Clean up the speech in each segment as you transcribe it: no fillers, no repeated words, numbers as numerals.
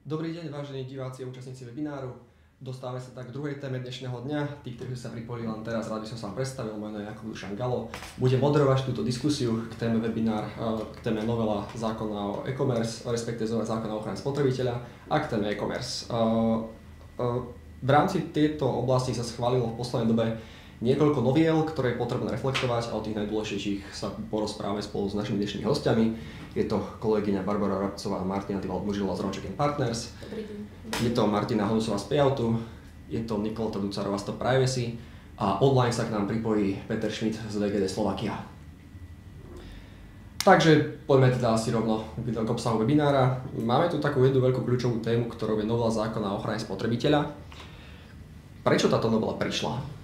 Dobrý deň, vážení diváci a účastníci webináru. Dostávame sa tak k druhej téme dnešného dňa. Tí, ktorí sa pripojili len teraz, rád by som sa vám predstavil. Moje meno je Jakub Dušan Galo. Budem moderovať túto diskusiu k téme webinár, k téme novela zákona o e-commerce, respektíve zákona o ochrane spotrebiteľa a k téme e-commerce. V rámci tejto oblasti sa schválilo v poslednej dobe niekoľko noviel, ktoré je potrebné reflektovať, a o tých najdôležitejších sa porozprávame spolu s našimi dnešnými hostiami. Je to kolegyňa Barbara Rabcová a Martina Tyvald-Mužila z Roncheck & Partners. Je to Martina Honusová z Payoutu, je to Nikoleta Ducarová z Top Privacy a online sa k nám pripojí Peter Schmidt z VGD Slovakia. Takže poďme teda asi rovno k obsahu webinára. Máme tu takú jednu veľkú kľúčovú tému, ktorou je novela zákona o ochrane spotrebiteľa. Prečo táto novela prišla?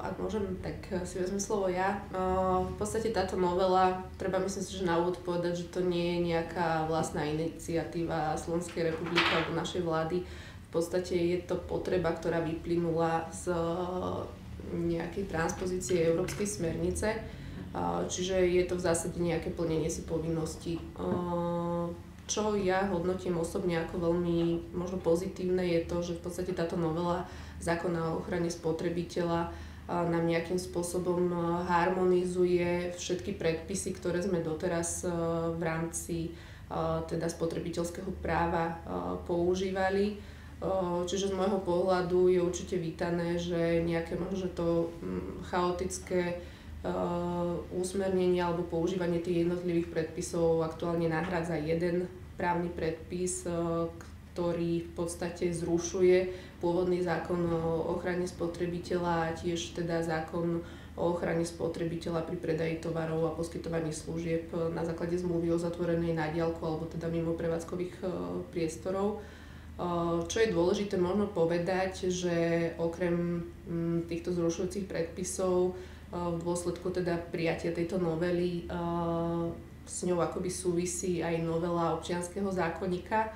Ak môžem, tak si vezmem slovo ja. V podstate táto novela, treba myslím si, že na úvod povedať, že to nie je nejaká vlastná iniciatíva Slovenskej republiky alebo našej vlády. V podstate je to potreba, ktorá vyplynula z nejakej transpozície európskej smernice, čiže je to v zásade nejaké plnenie si povinností. Čo ja hodnotím osobne ako veľmi možno pozitívne je to, že v podstate táto novela zákona o ochrane spotrebiteľa nám nejakým spôsobom harmonizuje všetky predpisy, ktoré sme doteraz v rámci teda spotrebiteľského práva používali. Čiže z môjho pohľadu je určite vítané, že nejaké možno to chaotické usmernenie alebo používanie tých jednotlivých predpisov aktuálne nahrádza jeden právny predpis, ktorý v podstate zrušuje pôvodný zákon o ochrane spotrebiteľa a tiež teda zákon o ochrane spotrebiteľa pri predaji tovarov a poskytovaní služieb na základe zmluvy o zatvorenej na diaľku alebo teda mimo prevádzkových priestorov. Čo je dôležité možno povedať, že okrem týchto zrušujúcich predpisov v dôsledku teda prijatia tejto novely s ňou akoby súvisí aj novela občianskeho zákonníka,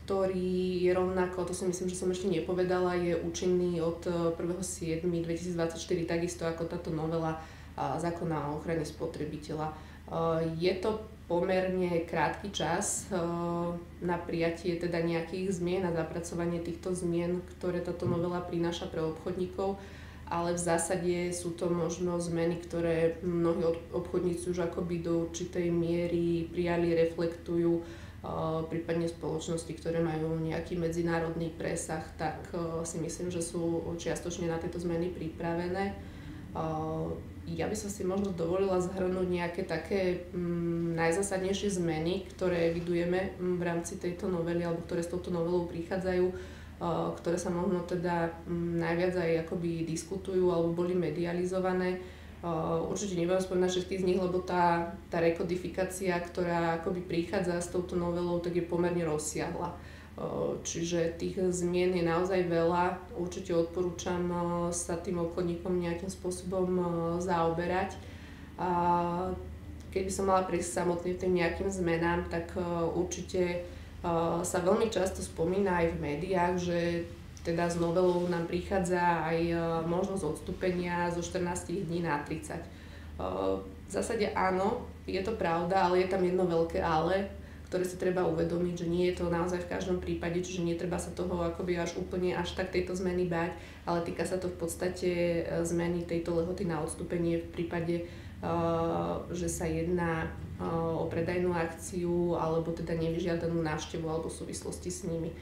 ktorý je rovnako, to si myslím, že som ešte nepovedala, je účinný od 1.7.2024, takisto ako táto novela zákona o ochrane spotrebiteľa. Je to pomerne krátky čas na prijatie teda nejakých zmien a zapracovanie týchto zmien, ktoré táto novela prináša pre obchodníkov, ale v zásade sú to možno zmeny, ktoré mnohí obchodníci už akoby do určitej miery prijali, reflektujú, prípadne spoločnosti, ktoré majú nejaký medzinárodný presah, tak si myslím, že sú čiastočne na tieto zmeny pripravené. Ja by som si možno dovolila zhrnúť nejaké také najzásadnejšie zmeny, ktoré evidujeme v rámci tejto novely, alebo ktoré s touto novelou prichádzajú, ktoré sa možno teda najviac aj akoby diskutujú alebo boli medializované. Určite nebudem spomínať všetky z nich, lebo tá rekodifikácia, ktorá akoby prichádza s touto novelou, tak je pomerne rozsiahla. Čiže tých zmien je naozaj veľa. Určite odporúčam sa tým obchodníkom nejakým spôsobom zaoberať. Keby som mala prejsť samotne tým nejakým zmenám, tak určite sa veľmi často spomína aj v médiách, že teda s novelou nám prichádza aj možnosť odstúpenia zo 14 dní na 30. V zásade áno, je to pravda, ale je tam jedno veľké ale, ktoré si treba uvedomiť, že nie je to naozaj v každom prípade, čiže netreba sa toho akoby až úplne až tak tejto zmeny báť, ale týka sa to v podstate zmeny tejto lehoty na odstúpenie v prípade, že sa jedná o predajnú akciu alebo teda nevyžiadanú návštevu alebo v súvislosti s nimi.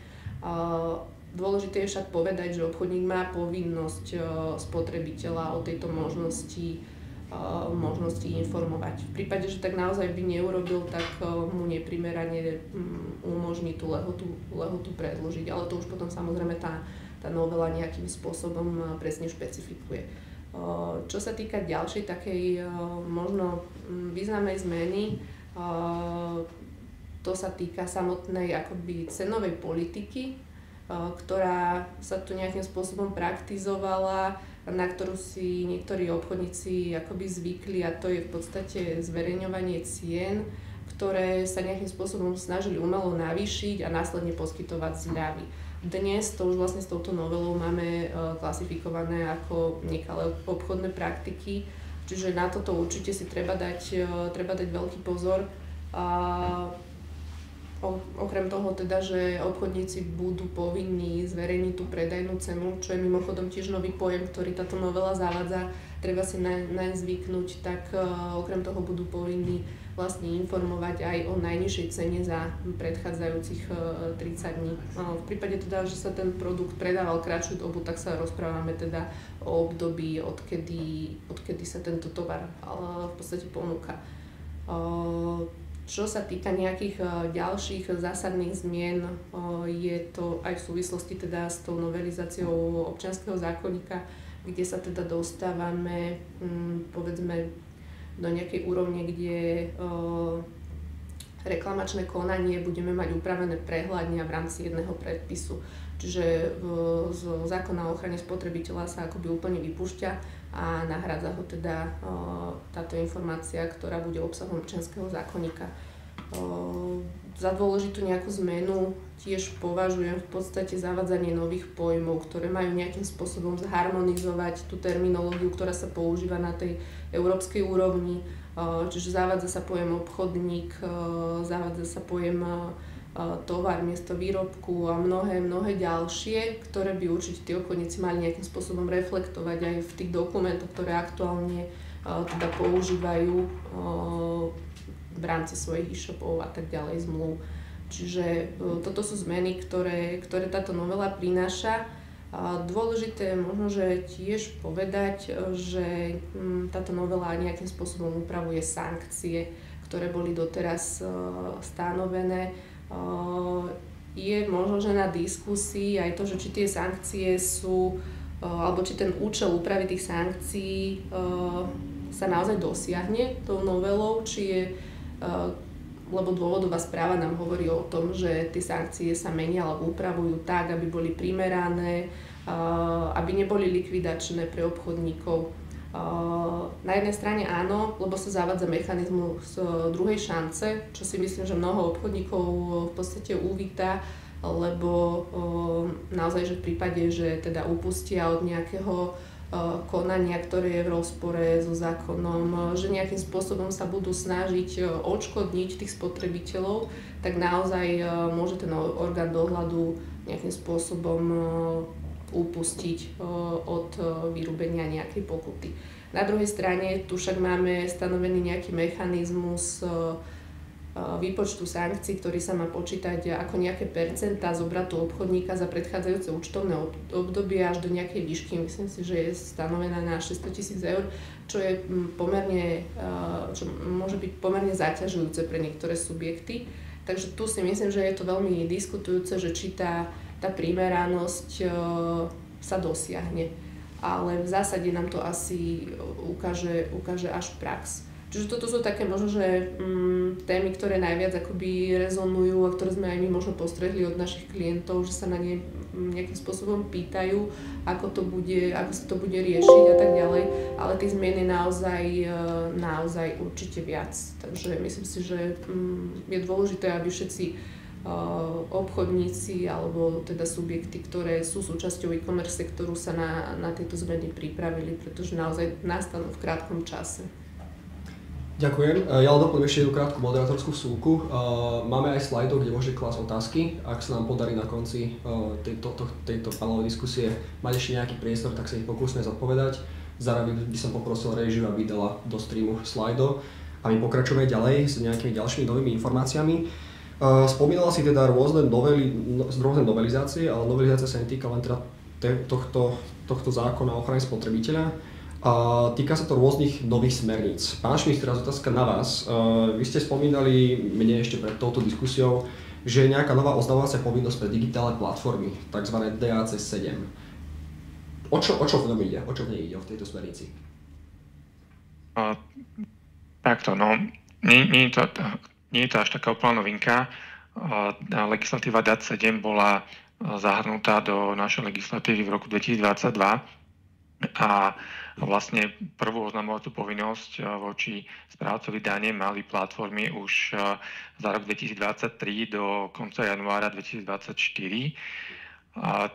Dôležité je však povedať, že obchodník má povinnosť spotrebiteľa o tejto možnosti informovať. V prípade, že tak naozaj by neurobil, tak mu neprimerane umožní tú lehotu predĺžiť, ale to už potom samozrejme tá novela nejakým spôsobom presne špecifikuje. Čo sa týka ďalšej takej možno významnej zmeny, to sa týka samotnej akoby cenovej politiky, ktorá sa tu nejakým spôsobom praktizovala, na ktorú si niektorí obchodníci akoby zvykli, a to je v podstate zverejňovanie cien, ktoré sa nejakým spôsobom snažili umelo navýšiť a následne poskytovať zľavy. Dnes to už vlastne s touto novelou máme klasifikované ako nekalé obchodné praktiky, čiže na toto určite si treba dať veľký pozor. Okrem toho teda, že obchodníci budú povinní zverejniť tú predajnú cenu, čo je mimochodom tiež nový pojem, ktorý táto novela zavádza, treba si naň zvyknúť, tak okrem toho budú povinní vlastne informovať aj o najnižšej cene za predchádzajúcich 30 dní. V prípade teda, že sa ten produkt predával kratšiu dobu, tak sa rozprávame teda o období, odkedy sa tento tovar v podstate ponúka. Čo sa týka nejakých ďalších zásadných zmien, je to aj v súvislosti teda s tou novelizáciou občianskeho zákonníka, kde sa teda dostávame povedzme do nejakej úrovne, kde reklamačné konanie budeme mať upravené prehľadne v rámci jedného predpisu. Čiže z zákona o ochrane spotrebiteľa sa akoby úplne vypúšťa a nahrádza ho teda táto informácia, ktorá bude obsahom občianskeho zákonníka. Za dôležitú nejakú zmenu tiež považujem v podstate zavádzanie nových pojmov, ktoré majú nejakým spôsobom zharmonizovať tú terminológiu, ktorá sa používa na tej európskej úrovni. Čiže zavádza sa pojem obchodník, zavádza sa pojem tovar miesto výrobku a mnohé ďalšie, ktoré by určite tí obchodníci mali nejakým spôsobom reflektovať aj v tých dokumentoch, ktoré aktuálne teda používajú v rámci svojich e-shopov a tak ďalej, zmluv. Čiže toto sú zmeny, ktoré táto novela prináša. Dôležité je možno, že tiež povedať, že táto novela nejakým spôsobom upravuje sankcie, ktoré boli doteraz stanovené. Je možno, že na diskusii aj to, že či tie sankcie sú, alebo či ten účel úpravy tých sankcií sa naozaj dosiahne tou novelou, či je, lebo dôvodová správa nám hovorí o tom, že tie sankcie sa menia alebo upravujú tak, aby boli primerané, aby neboli likvidačné pre obchodníkov. Na jednej strane áno, lebo sa zavádza mechanizmus druhej šance, čo si myslím, že mnoho obchodníkov v podstate uvíta, lebo naozaj, že v prípade, že teda upustia od nejakého konania, ktoré je v rozpore so zákonom, že nejakým spôsobom sa budú snažiť odškodniť tých spotrebiteľov, tak naozaj môže ten orgán dohľadu nejakým spôsobom upustiť od vyrúbenia nejakej pokuty. Na druhej strane tu však máme stanovený nejaký mechanizmus výpočtu sankcií, ktorý sa má počítať ako nejaké percentá z obratu obchodníka za predchádzajúce účtovné obdobie až do nejakej výšky. Myslím si, že je stanovená na 600 000 eur, čo je čo môže byť pomerne zaťažujúce pre niektoré subjekty. Takže tu si myslím, že je to veľmi diskutujúce, že či tá primeranosť sa dosiahne. Ale v zásade nám to asi ukáže až prax. Čiže toto sú také možno, že témy, ktoré najviac akoby rezonujú a ktoré sme aj my možno postrehli od našich klientov, že sa na ne nejakým spôsobom pýtajú, ako sa to bude riešiť a tak ďalej. Ale tých zmien je naozaj určite viac. Takže myslím si, že je dôležité, aby všetci obchodníci alebo teda subjekty, ktoré sú súčasťou e-commerce sektoru, sa na tieto zmeny pripravili, pretože naozaj nastanú v krátkom čase. Ďakujem. Ja len doplním ešte jednu krátku moderátorskú vsúku. Máme aj slajdov, kde môžete klásť otázky. Ak sa nám podarí na konci tejto panelovej diskusie mať ešte nejaký priestor, tak sa ich pokúsme zodpovedať. Zároveň by som poprosil režiu, aby dala do streamu slajdov a my pokračujeme ďalej s nejakými ďalšími novými informáciami. Spomínala si teda rôzne novelizácie, ale novelizácia sa netýka len teda tohto zákona o ochrane spotrebiteľa. Týka sa to rôznych nových smerníc. Pán Šmich, teraz otázka na vás. Vy ste spomínali mne ešte pred touto diskusiou, že je nejaká nová oznamovacia povinnosť pre digitálne platformy, tzv. DAC 7. O čo v tom ide? O čo v nej ide v tejto smernici? Takto, no, nie je to až taká úplná novinka. Legislatíva DAC 7 bola zahrnutá do našej legislatívy v roku 2022 a vlastne prvú oznamovacú povinnosť voči správcovi dane mali platformy už za rok 2023 do konca januára 2024. A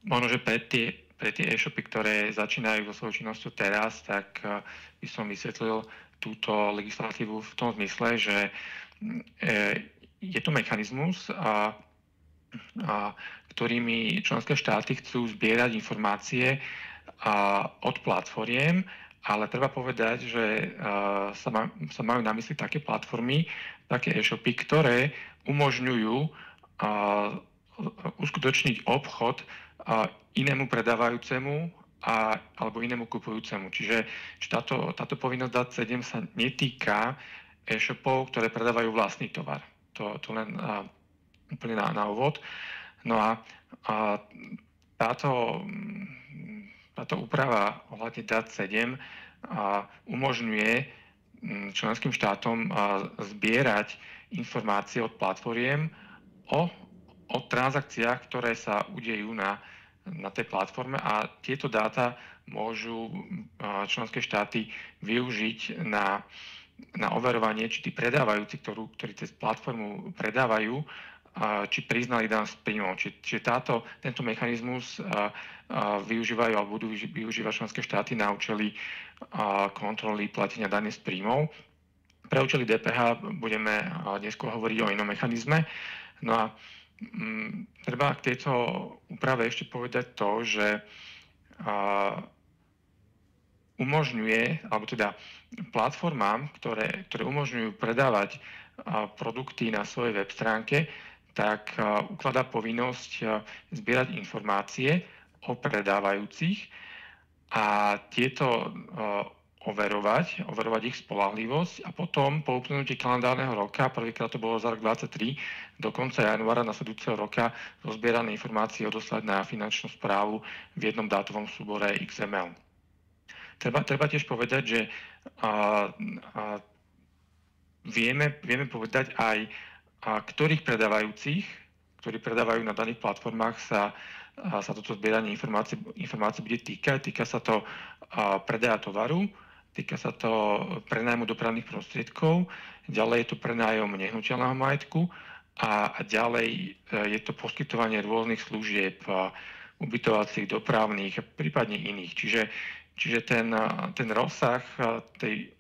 možno, že pre tie e-shopy, ktoré začínajú so svojou činnosťou teraz, tak by som vysvetlil túto legislatívu v tom zmysle, že je to mechanizmus, ktorými členské štáty chcú zbierať informácie od platformiem, ale treba povedať, že sa majú na mysli také platformy, také e-shopy, ktoré umožňujú uskutočniť obchod inému predávajúcemu alebo inému kupujúcemu. Čiže táto povinnosť DAT7 sa netýka e-shopov, ktoré predávajú vlastný tovar. To len úplne na úvod. No a táto úprava ohľadne DAT7 umožňuje členským štátom zbierať informácie od platformiem o transakciách, ktoré sa udejú na tej platforme, a tieto dáta môžu členské štáty využiť na overovanie, či tí predávajúci, ktorí cez platformu predávajú, či priznali daň z príjmov. Čiže tento mechanizmus využívajú alebo budú využívať členské štáty na účely kontroly platenia dane z príjmov. Pre účely DPH budeme dnes hovoriť o inom mechanizme. No a treba k tejto úprave ešte povedať to, že umožňuje, alebo teda platformám, ktoré umožňujú predávať produkty na svojej web stránke, tak ukladá povinnosť zbierať informácie o predávajúcich a tieto overovať ich spoľahlivosť, a potom po uplynutí kalendárneho roka, prvýkrát to bolo za rok 2023, do konca januára nasledujúceho roka zozbierané informácie odoslať na finančnú správu v jednom dátovom súbore XML. Treba tiež povedať, že vieme povedať aj, ktorých predávajúcich, ktorí predávajú na daných platformách, sa toto zbieranie informácií bude týkať. Týka sa to predaja tovaru, týka sa to prenájmu dopravných prostriedkov, ďalej je to prenájom nehnuteľného majetku a ďalej je to poskytovanie rôznych služieb, ubytovacích, dopravných, prípadne iných. Čiže ten rozsah tej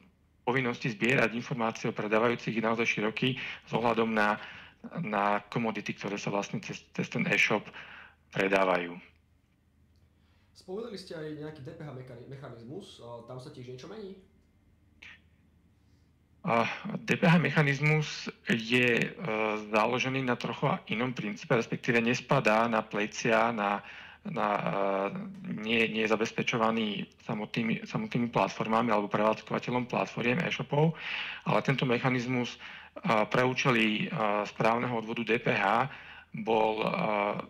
povinnosti zbierať informácie o predávajúcich je naozaj široký s ohľadom na komodity, ktoré sa vlastne cez ten e-shop predávajú. Spomenuli ste aj nejaký DPH mechanizmus, tam sa tiež niečo mení? DPH mechanizmus je založený na trochu inom princípe, respektíve nespadá na plecia, nie je zabezpečovaný samotnými platformami alebo prevádzkovateľom platformiem e-shopov, ale tento mechanizmus pre účely správneho odvodu DPH bol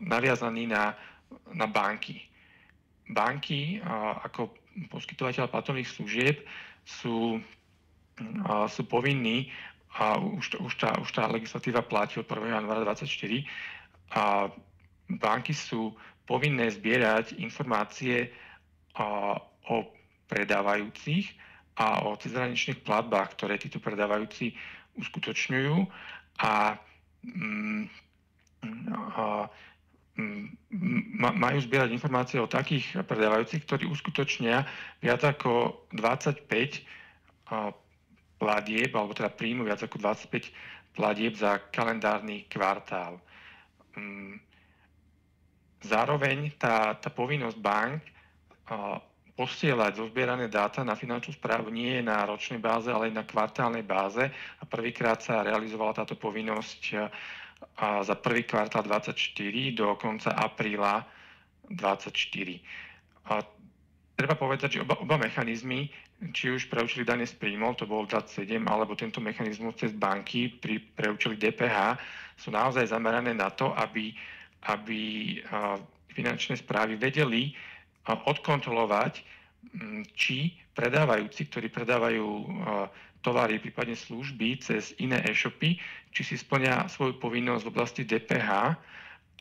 naviazaný na banky. Banky ako poskytovateľ platobných služieb sú povinní, a už tá legislatíva platí od 1. januára 2024, a banky sú povinné zbierať informácie o predávajúcich a o cezhraničných platbách, ktoré títo predávajúci uskutočňujú, a majú zbierať informácie o takých predávajúcich, ktorí uskutočnia viac ako 25 platieb, alebo teda príjmu viac ako 25 platieb za kalendárny kvartál. Zároveň tá povinnosť bank posielať zozbierané dáta na finančnú správu nie je na ročnej báze, ale aj na kvartálnej báze, a prvýkrát sa realizovala táto povinnosť za prvý kvartál 2024 do konca apríla 2024. Treba povedať, že oba mechanizmy, či už pre účely dane z príjmov, to bol DAT7, alebo tento mechanizmus cez banky pre účely DPH, sú naozaj zamerané na to, aby finančné správy vedeli odkontrolovať, či predávajúci, ktorí predávajú tovary, prípadne služby cez iné e-shopy, či si splňa svoju povinnosť v oblasti DPH,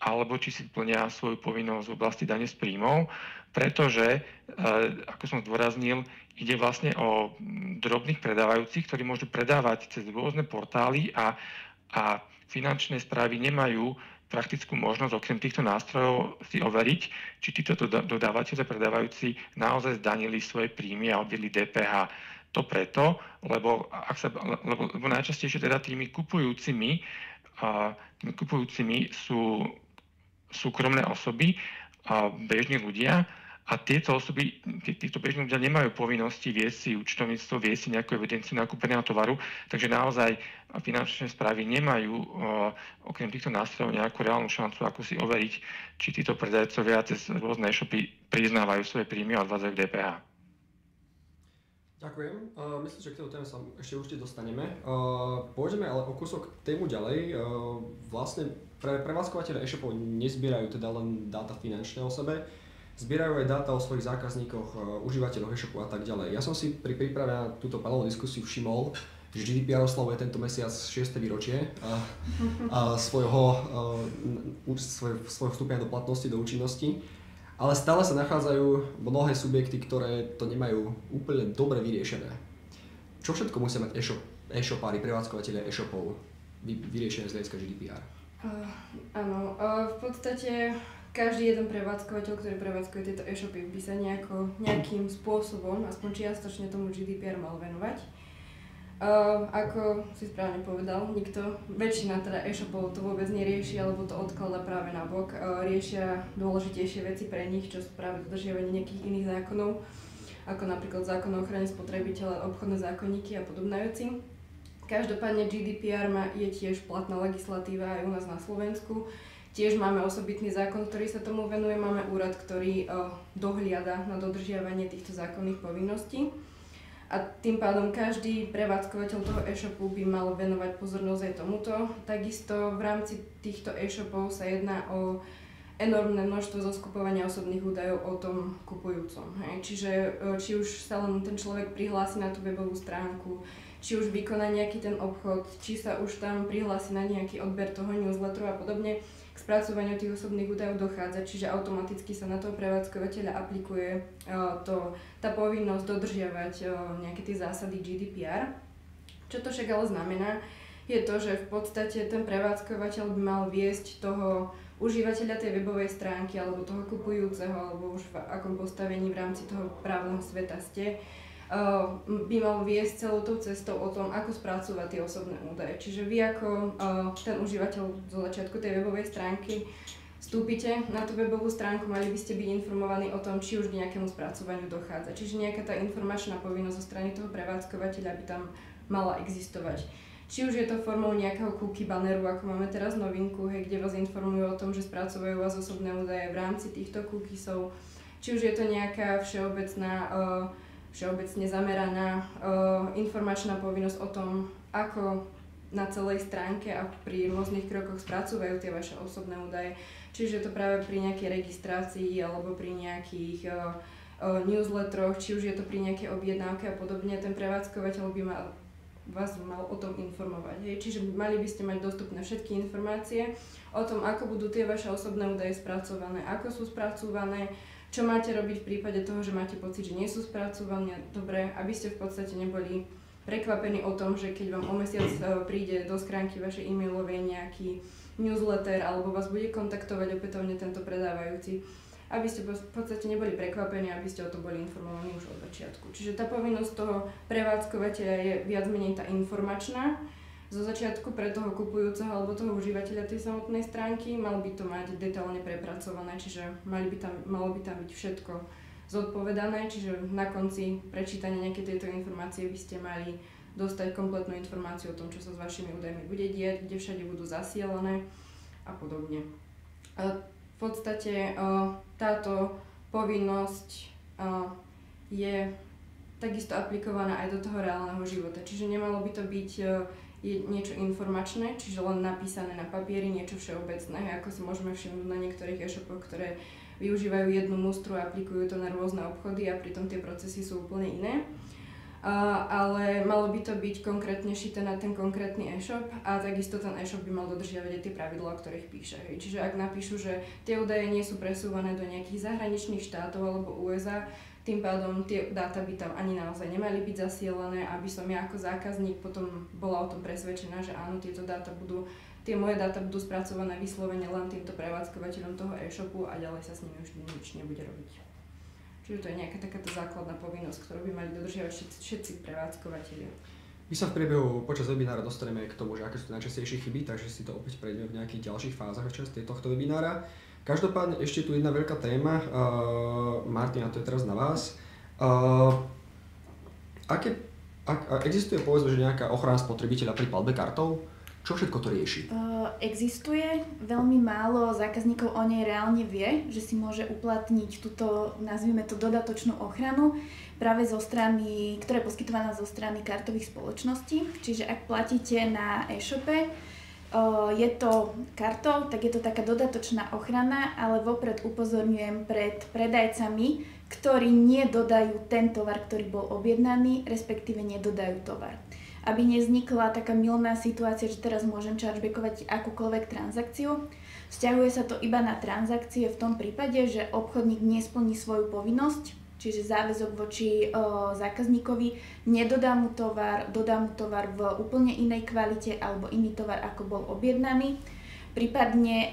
alebo či si splňa svoju povinnosť v oblasti dane z príjmov, pretože, ako som zdôraznil, ide vlastne o drobných predávajúcich, ktorí môžu predávať cez rôzne portály a finančné správy nemajú praktickú možnosť okrem týchto nástrojov si overiť, či títo dodávateľe predávajúci naozaj zdanili svoje príjmy a odviedli DPH. To preto, lebo najčastejšie teda tými kupujúcimi tými kupujúcimi sú súkromné osoby, bežní ľudia, a tieto osoby, títo bežní ľudia nemajú povinnosti viesť si účtovníctvo, viesť si nejakú evidenciu nakúpeného tovaru, takže naozaj finančné správy nemajú okrem týchto nástrojov nejakú reálnu šancu, ako si overiť, či títo predajcovia cez rôzne e-shopy priznávajú svoje príjmy a odvádzajú DPH. Ďakujem. Myslím, že k tejto téme sa ešte určite dostaneme. Pôjdeme ale o kúsok tému ďalej. Vlastne pre prevádzkovateľe e-shopov nezbierajú teda len dáta finančné o sebe, zbierajú aj dáta o svojich zákazníkoch, užívateľoch e-shopu a tak ďalej. Ja som si pri príprave na túto panelovú diskusiu všimol, že GDPR oslavuje tento mesiac 6. výročie svojho vstúpenia do platnosti, do účinnosti, ale stále sa nachádzajú mnohé subjekty, ktoré to nemajú úplne dobre vyriešené. Čo všetko musia mať e-shopári, prevádzkovateľia e-shopov vyriešené z hľadiska GDPR? Áno, v podstate každý jeden prevádzkovateľ, ktorý prevádzkuje tieto e-shopy, by sa nejakým spôsobom, aspoň čiastočne tomu GDPR mal venovať. Ako si správne povedal, väčšina teda e-shopov to vôbec nerieši, alebo to odkladá práve na bok. Riešia dôležitejšie veci pre nich, čo sú práve dodržiavanie nejakých iných zákonov, ako napríklad zákon o ochrane spotrebiteľa, obchodné zákonníky a podobné veci. Každopádne GDPR je tiež platná legislatíva aj u nás na Slovensku. Tiež máme osobitný zákon, ktorý sa tomu venuje, máme úrad, ktorý dohliada na dodržiavanie týchto zákonných povinností. A tým pádom každý prevádzkovateľ toho e-shopu by mal venovať pozornosť aj tomuto. Takisto v rámci týchto e-shopov sa jedná o enormné množstvo zoskupovania osobných údajov o tom kupujúcom. Čiže či už sa len ten človek prihlási na tú webovú stránku, či už vykoná nejaký ten obchod, či sa už tam prihlási na nejaký odber toho newsletteru a podobne, k spracovaniu tých osobných údajov dochádza, čiže automaticky sa na toho prevádzkovateľa aplikuje tá povinnosť dodržiavať nejaké tie zásady GDPR. Čo to však ale znamená, je to, že v podstate ten prevádzkovateľ by mal viesť toho užívateľa tej webovej stránky alebo toho kupujúceho, alebo už v akom postavení v rámci toho právneho sveta ste, by mal viesť celou tou cestou o tom, ako spracovať tie osobné údaje. Čiže vy ako ten užívateľ zo začiatku tej webovej stránky vstúpite na tú webovú stránku, mali by ste byť informovaní o tom, či už k nejakému spracovaniu dochádza. Čiže nejaká tá informačná povinnosť zo strany toho prevádzkovateľa by tam mala existovať. Či už je to formou nejakého cookie banneru, ako máme teraz novinku, kde vás informujú o tom, že spracovajú vás osobné údaje v rámci týchto cookiesov, či už je to nejaká všeobecne zameraná informačná povinnosť o tom, ako na celej stránke a pri rôznych krokoch spracovajú tie vaše osobné údaje. Čiže je to práve pri nejakej registrácii alebo pri nejakých newsletteroch, či už je to pri nejakej objednávke a podobne, ten prevádzkovateľ by vás mal o tom informovať. Čiže mali by ste mať dostupné všetky informácie o tom, ako budú tie vaše osobné údaje spracované, ako sú spracované, čo máte robiť v prípade toho, že máte pocit, že nie sú spracované dobre, aby ste v podstate neboli prekvapení o tom, že keď vám o mesiac príde do schránky vašej e-mailovej nejaký newsletter alebo vás bude kontaktovať opätovne tento predávajúci, aby ste v podstate neboli prekvapení, aby ste o tom boli informovaní už od začiatku. Čiže tá povinnosť toho prevádzkovateľa je viac menej tá informačná zo začiatku pre toho kupujúceho alebo toho užívateľa tej samotnej stránky. Mal by to mať detailne prepracované, čiže malo by tam byť všetko zodpovedané, čiže na konci prečítania nejaké tejto informácie by ste mali dostať kompletnú informáciu o tom, čo sa s vašimi údajmi bude diať, kde všade budú zasielané a podobne. V podstate táto povinnosť je takisto aplikovaná aj do toho reálneho života, čiže nemalo by to byť niečo informačné, čiže len napísané na papieri, niečo všeobecné, ako si môžeme všimnúť na niektorých e-shopoch, ktoré využívajú jednu mustru a aplikujú to na rôzne obchody a pritom tie procesy sú úplne iné. Ale malo by to byť konkrétne šité na ten konkrétny e-shop a takisto ten e-shop by mal dodržiavať aj tie pravidlá, o ktorých píše. Čiže ak napíšu, že tie údaje nie sú presúvané do nejakých zahraničných štátov alebo USA, tým pádom tie dáta by tam ani naozaj nemali byť zasielané, aby som ja ako zákazník potom bola o tom presvedčená, že áno, tie moje dáta budú spracované vyslovene len týmto prevádzkovateľom toho e-shopu a ďalej sa s nimi už nič nebude robiť. Čiže to je nejaká takáto základná povinnosť, ktorú by mali dodržiavať všetci prevádzkovateľia. My sa v priebehu počas webinára dostaneme k tomu, že aké sú to najčastejšie chyby, takže si to opäť prejdeme v nejakých ďalších fázach v časti tohto webinára. Každopádne ešte tu jedna veľká téma. Martina, to je teraz na vás. Existuje povedzme, že nejaká ochrana spotrebiteľa pri platbe kartou? Čo všetko to rieši? Existuje, veľmi málo zákazníkov o nej reálne vie, že si môže uplatniť túto, nazvime to, dodatočnú ochranu práve zo strany, ktorá je poskytovaná zo strany kartových spoločností. Čiže ak platíte na e-shope, je to kartou, tak je to taká dodatočná ochrana, ale vopred upozorňujem pred predajcami, ktorí nedodajú ten tovar, ktorý bol objednaný, respektíve nedodajú tovar. Aby nevznikla taká mylná situácia, že teraz môžem chargebackovať akúkoľvek transakciu. Vzťahuje sa to iba na transakcie v tom prípade, že obchodník nesplní svoju povinnosť, čiže záväzok voči zákazníkovi, nedodá mu tovar, dodá mu tovar v úplne inej kvalite alebo iný tovar, ako bol objednaný. Prípadne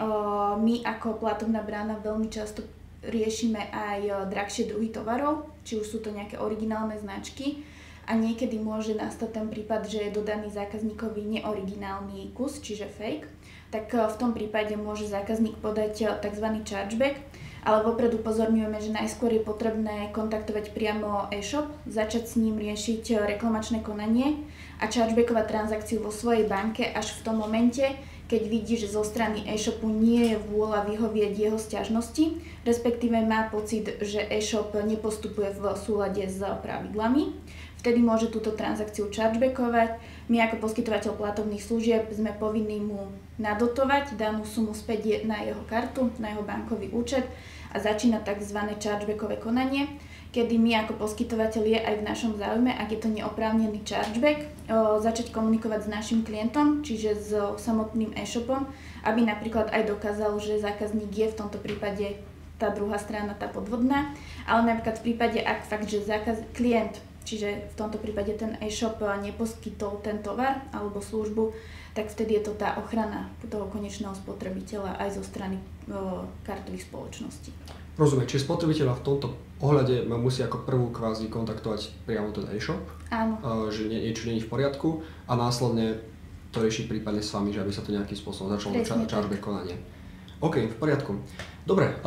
my ako platobná brána veľmi často riešime aj drahšie druhy tovarov, či už sú to nejaké originálne značky, a niekedy môže nastať ten prípad, že je dodaný zákazníkovi neoriginálny kus, čiže fake, tak v tom prípade môže zákazník podať tzv. Chargeback, ale vopred upozorňujeme, že najskôr je potrebné kontaktovať priamo e-shop, začať s ním riešiť reklamačné konanie a chargebackovať transakciu vo svojej banke až v tom momente, keď vidí, že zo strany e-shopu nie je vôľa vyhovieť jeho sťažnosti, respektíve má pocit, že e-shop nepostupuje v súlade s pravidlami. Vtedy môže túto transakciu chargebackovať. My ako poskytovateľ platobných služieb sme povinní mu nadotovať danú sumu späť na jeho kartu, na jeho bankový účet a začína tzv. Chargebackové konanie, kedy my ako poskytovateľ je aj v našom záujme, ak je to neoprávnený chargeback, začať komunikovať s našim klientom, čiže s samotným e-shopom, aby napríklad aj dokázal, že zákazník je v tomto prípade tá druhá strana, tá podvodná, ale napríklad v prípade, ak fakt, že klient, čiže v tomto prípade ten e-shop neposkytol ten tovar alebo službu, tak vtedy je to tá ochrana toho konečného spotrebiteľa aj zo strany kartových spoločností. Rozumiem, čiže spotrebiteľa v tomto ohľade ma musí ako prvú kvázi kontaktovať priamo ten e-shop, áno, že niečo nie je v poriadku a následne to riešiť prípadne s vami, že aby sa to nejakým spôsobom začalo chargeback konanie. OK, v poriadku. Dobre,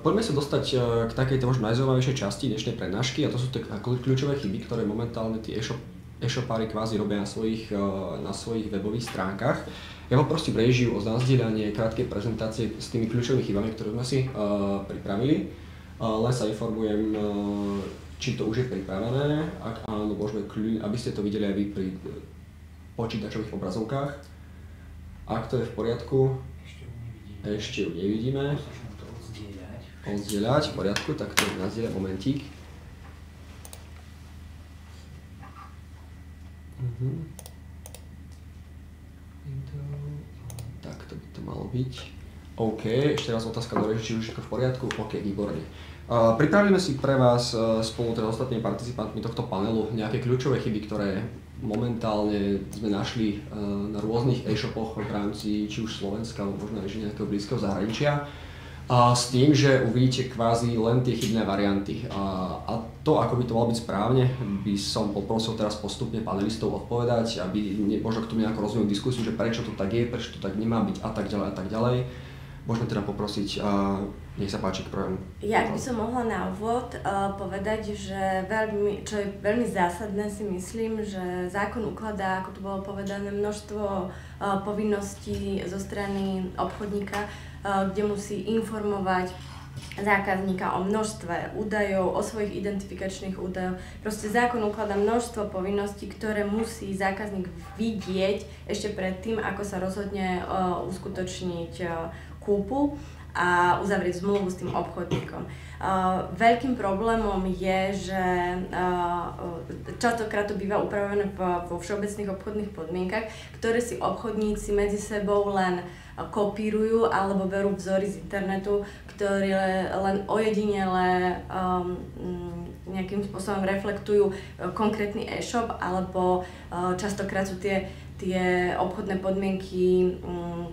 poďme sa dostať k takejto možno najzaujímavejšej časti dnešnej prednášky a to sú tie kľúčové chyby, ktoré momentálne tí e-shopári kvázi robia na svojich webových stránkach. Ja poprosím režiu o zazdieľanie krátkej prezentácie s tými kľúčovými chybami, ktoré sme si pripravili. Len sa informujem, či to už je pripravené, ak áno, môžeme aby ste to videli aj vy pri počítačových obrazovkách. Ak to je v poriadku, ešte ju nevidíme. Oddieľať, v poriadku, tak to nazdieľa momentík. Tak to by to malo byť. OK, ešte raz otázka do režie, či už je to v poriadku? OK, výborne. Pripravíme si pre vás spolu teda ostatnými participantmi tohto panelu nejaké kľúčové chyby, ktoré momentálne sme našli na rôznych e-shopoch v rámci či už Slovenska, alebo možno aj nejakého blízkeho zahraničia. S tým, že uvidíte kvázi len tie chybné varianty. A to, ako by to malo byť správne, by som poprosil teraz postupne panelistov odpovedať, aby možno k tomu nejako rozvinúť diskusiu, že prečo to tak je, prečo to tak nemá byť a tak ďalej a tak ďalej. Môžeme teda poprosiť, nech sa páči k prvému. Ja by som mohla na úvod povedať, že čo je veľmi zásadné, si myslím, že zákon ukladá, ako tu bolo povedané, množstvo povinností zo strany obchodníka, kde musí informovať zákazníka o množstve údajov, o svojich identifikačných údajoch. Proste zákon ukladá množstvo povinností, ktoré musí zákazník vidieť ešte predtým, ako sa rozhodne uskutočniť kúpu a uzavrieť zmluvu s tým obchodníkom. Veľkým problémom je, že častokrát to býva upravené vo všeobecných obchodných podmienkach, ktoré si obchodníci medzi sebou len kopírujú alebo berú vzory z internetu, ktoré len ojedinele nejakým spôsobom reflektujú konkrétny e-shop, alebo častokrát sú tie obchodné podmienky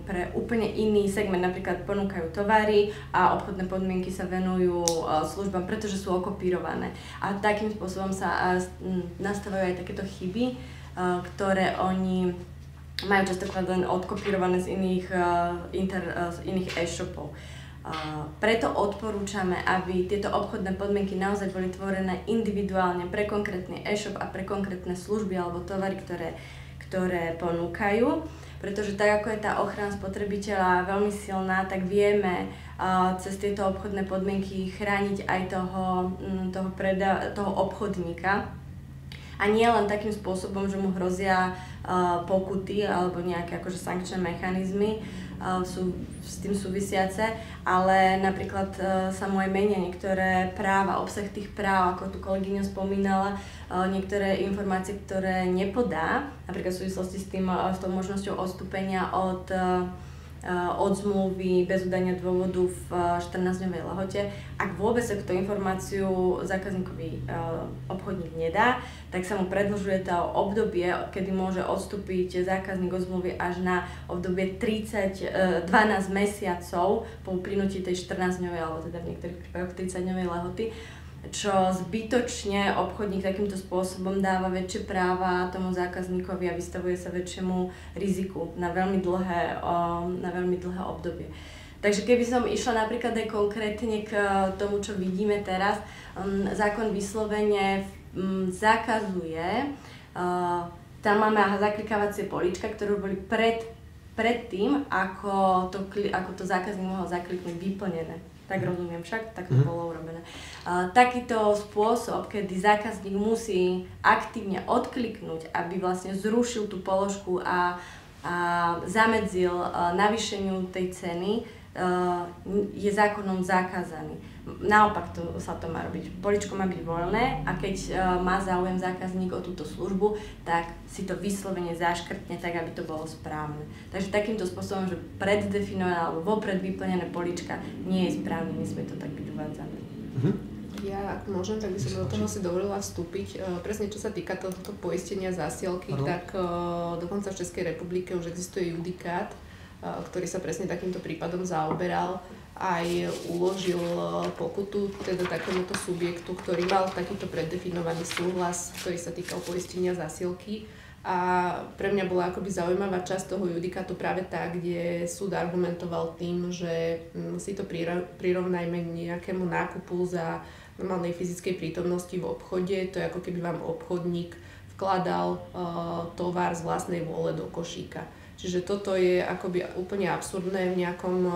pre úplne iný segment, napríklad ponúkajú tovary a obchodné podmienky sa venujú službám, pretože sú okopírované. A takým spôsobom sa nastavujú aj takéto chyby. ktoré oni majú častokrát len odkopírované z iných e-shopov. Preto odporúčame, aby tieto obchodné podmienky naozaj boli tvorené individuálne pre konkrétny e-shop a pre konkrétne služby alebo tovary, ktoré ponúkajú. Pretože tak ako je tá ochrana spotrebiteľa veľmi silná, tak vieme cez tieto obchodné podmienky chrániť aj toho obchodníka. A nie len takým spôsobom, že mu hrozia pokuty alebo nejaké akože sankčné mechanizmy sú s tým súvisiace, ale napríklad sa mu aj menia niektoré práva, obsah tých práv, ako tu kolegyňa spomínala, niektoré informácie, ktoré nepodá, napríklad v súvislosti s tou možnosťou odstúpenia od zmluvy bez udania dôvodu v 14-dňovej lehote. Ak vôbec sa tú informáciu zákazníkovi obchodník nedá, tak sa mu predĺžuje to obdobie, kedy môže odstúpiť zákazník od zmluvy až na obdobie 12 mesiacov po uplynutí tej 14-dňovej alebo teda v niektorých prípadoch 30-dňovej lehoty, čo zbytočne obchodník takýmto spôsobom dáva väčšie práva tomu zákazníkovi a vystavuje sa väčšiemu riziku na veľmi dlhé obdobie. Takže keby som išla napríklad aj konkrétne k tomu, čo vidíme teraz, zákon vyslovene zakazuje, tam máme zaklikávacie políčka, ktoré boli predtým, ako to zákazník mohol zakliknúť, vyplnené. Tak rozumiem však, tak to bolo urobené. Takýto spôsob, kedy zákazník musí aktívne odkliknúť, aby vlastne zrušil tú položku a zamedzil navýšeniu tej ceny, je zákonom zakázaný. Naopak sa to má robiť. Políčko má byť voľné a keď má záujem zákazník o túto službu, tak si to vyslovene zaškrtne tak, aby to bolo správne. Takže takýmto spôsobom, že preddefinované alebo vopred vyplnené políčka nie je správne, nesmie to tak byť uvádzané. Ja, ak môžem, tak by som do toho si dovolila vstúpiť. Presne čo sa týka tohto poistenia zásielky, tak dokonca v Českej republike už existuje judikát, ktorý sa presne takýmto prípadom zaoberal, aj uložil pokutu teda takémuto subjektu, ktorý mal takýto preddefinovaný súhlas, ktorý sa týkal poistenia zásielky. A pre mňa bola akoby zaujímavá časť toho judikátu práve tá, kde súd argumentoval tým, že si to prirovnajme k nejakému nákupu za normálnej fyzickej prítomnosti v obchode. To je ako keby vám obchodník vkladal tovar z vlastnej vôle do košíka. Čiže toto je akoby úplne absurdné v nejakom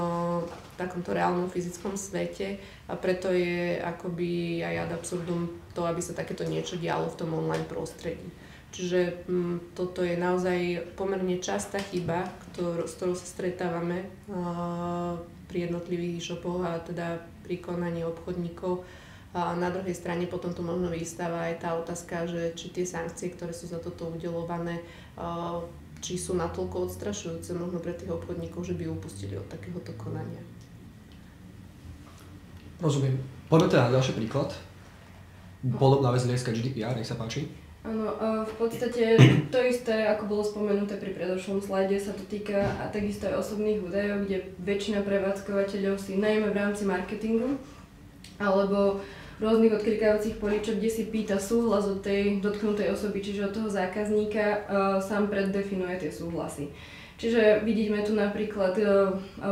takomto reálnom fyzickom svete a preto je akoby aj ad absurdum to, aby sa takéto niečo dialo v tom online prostredí. Čiže toto je naozaj pomerne častá chyba, s ktorou sa stretávame pri jednotlivých e-shopoch a teda pri konaní obchodníkov. A na druhej strane potom tu možno vystáva aj tá otázka, že či tie sankcie, ktoré sú za toto udeľované, či sú natoľko odstrašujúce možno pre tých obchodníkov, že by upustili od takéhoto konania. Rozumiem. Poďme teda na ďalší príklad. Podobná vec hľadiska GDPR, nech sa páči. Áno, v podstate to isté, ako bolo spomenuté pri predošlom slajde, sa to týka a takisto aj osobných údajov, kde väčšina prevádzkovateľov si najmä v rámci marketingu alebo rôznych odklikávacích políčok, kde si pýta súhlas od tej dotknutej osoby, čiže od toho zákazníka sám preddefinuje tie súhlasy. Čiže vidíme tu napríklad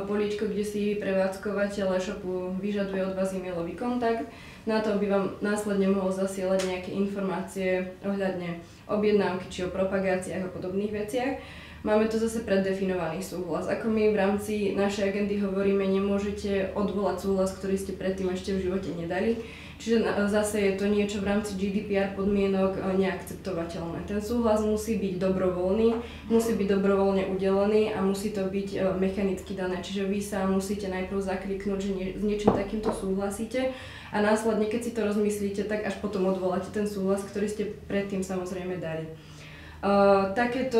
políčko, kde si prevádzkovateľ e-shopu vyžaduje od vás e-mailový kontakt, na to by vám následne mohol zasielať nejaké informácie ohľadne objednávky či o propagáciách a podobných veciach. Máme tu zase preddefinovaný súhlas. Ako my v rámci našej agendy hovoríme, nemôžete odvolať súhlas, ktorý ste predtým ešte v živote nedali. Čiže zase je to niečo v rámci GDPR podmienok neakceptovateľné. Ten súhlas musí byť dobrovoľný, musí byť dobrovoľne udelený a musí to byť mechanicky dané. Čiže vy sa musíte najprv zakliknúť, že s niečím takýmto súhlasíte a následne, keď si to rozmyslíte, tak až potom odvoláte ten súhlas, ktorý ste predtým samozrejme dali. Takéto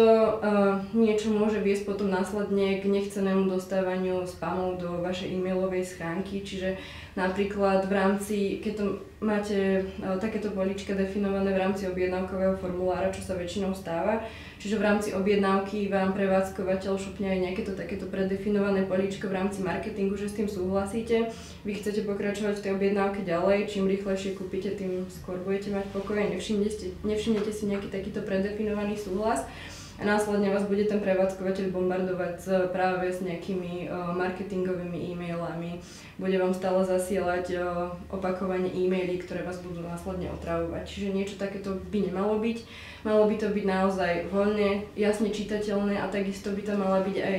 niečo môže viesť potom následne k nechcenému dostávaniu spamov do vašej e-mailovej schránky, čiže Napríklad v rámci, keď to máte takéto políčka definované v rámci objednávkového formulára, čo sa väčšinou stáva, čiže v rámci objednávky vám prevádzkovateľ šupne aj nejaké takéto predefinované políčko v rámci marketingu, že s tým súhlasíte, vy chcete pokračovať v tej objednávke ďalej, čím rýchlejšie kúpite, tým skôr budete mať pokoj, nevšimnete si nejaký takýto predefinovaný súhlas. A následne vás bude ten prevádzkovateľ bombardovať práve s nejakými marketingovými e-mailami. Bude vám stále zasielať opakovane e-maily, ktoré vás budú následne otravovať. Čiže niečo takéto by nemalo byť. Malo by to byť naozaj voľne, jasne čitateľné a takisto by tam mala byť aj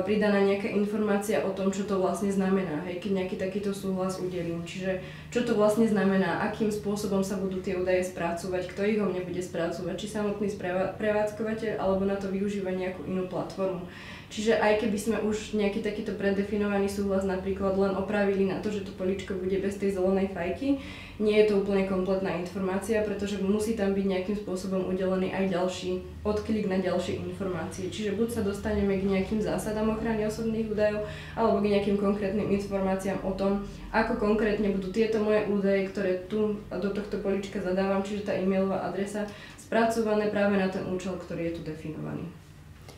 pridaná nejaká informácia o tom, čo to vlastne znamená, hej, keď nejaký takýto súhlas udelím. Čiže čo to vlastne znamená, akým spôsobom sa budú tie údaje spracovať, kto ich o mne bude spracovať, či samotný prevádzkovateľ, alebo na to využíva nejakú inú platformu. Čiže aj keby sme už nejaký takýto predefinovaný súhlas napríklad len opravili na to, že to políčko bude bez tej zelenej fajky, nie je to úplne kompletná informácia, pretože musí tam byť nejakým spôsobom udelený aj ďalší odklik na ďalšie informácie. Čiže buď sa dostaneme k nejakým zásadám ochrany osobných údajov, alebo k nejakým konkrétnym informáciám o tom, ako konkrétne budú tieto moje údaje, ktoré tu do tohto políčka zadávam, čiže tá e-mailová adresa, spracované práve na ten účel, ktorý je tu definovaný.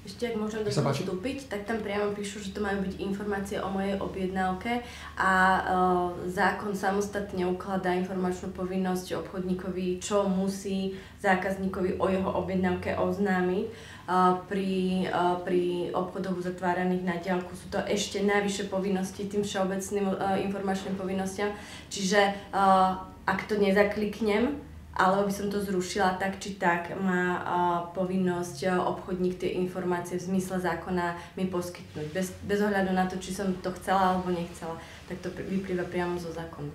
Ešte ak môžem do toho vstúpiť, tak tam priamo píšu, že to majú byť informácie o mojej objednávke a zákon samostatne ukladá informačnú povinnosť obchodníkovi, čo musí zákazníkovi o jeho objednávke oznámiť. Pri obchodoch uzatváraných na diaľku sú to ešte najvyššie povinnosti tým všeobecným informačným povinnostiam. Čiže ak to nezakliknem, alebo by som to zrušila, tak či tak má povinnosť obchodník tie informácie v zmysle zákona mi poskytnúť. Bez ohľadu na to, či som to chcela alebo nechcela, tak to vyplýva priamo zo zákona.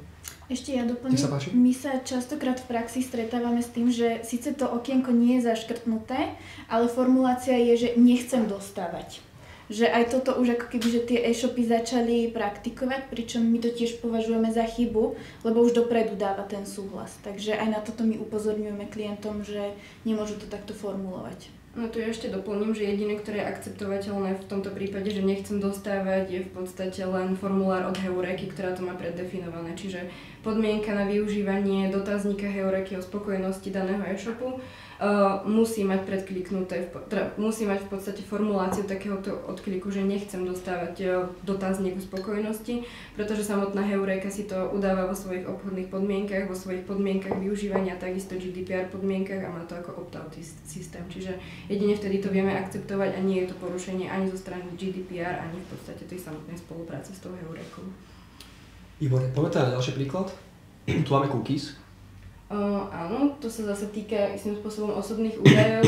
Ešte ja doplním, my sa častokrát v praxi stretávame s tým, že síce to okienko nie je zaškrtnuté, ale formulácia je, že nechcem dostávať. Že aj toto už ako keby, že tie e-shopy začali praktikovať, pričom my to tiež považujeme za chybu, lebo už dopredu dáva ten súhlas. Takže aj na toto my upozorňujeme klientom, že nemôžu to takto formulovať. No tu ja ešte doplním, že jediné, ktoré je akceptovateľné v tomto prípade, že nechcem dostávať, je v podstate len formulár od Heureky, ktorá to má preddefinované. Čiže podmienka na využívanie dotazníka Heureky o spokojnosti daného e-shopu musí mať predkliknuté, musí mať v podstate formuláciu takéhoto odkliku, že nechcem dostávať dotazník o spokojnosti, pretože samotná Heureka si to udáva vo svojich obchodných podmienkach, vo svojich podmienkach využívania, takisto GDPR podmienkach a má to ako opt-out systém. Čiže jedine vtedy to vieme akceptovať a nie je to porušenie ani zo strany GDPR, ani v podstate tej samotnej spolupráce s tou Heurekou. Ivor, poďme teda na ďalší príklad. Tu máme cookies. Áno, to sa zase týka istým spôsobom osobných údajov.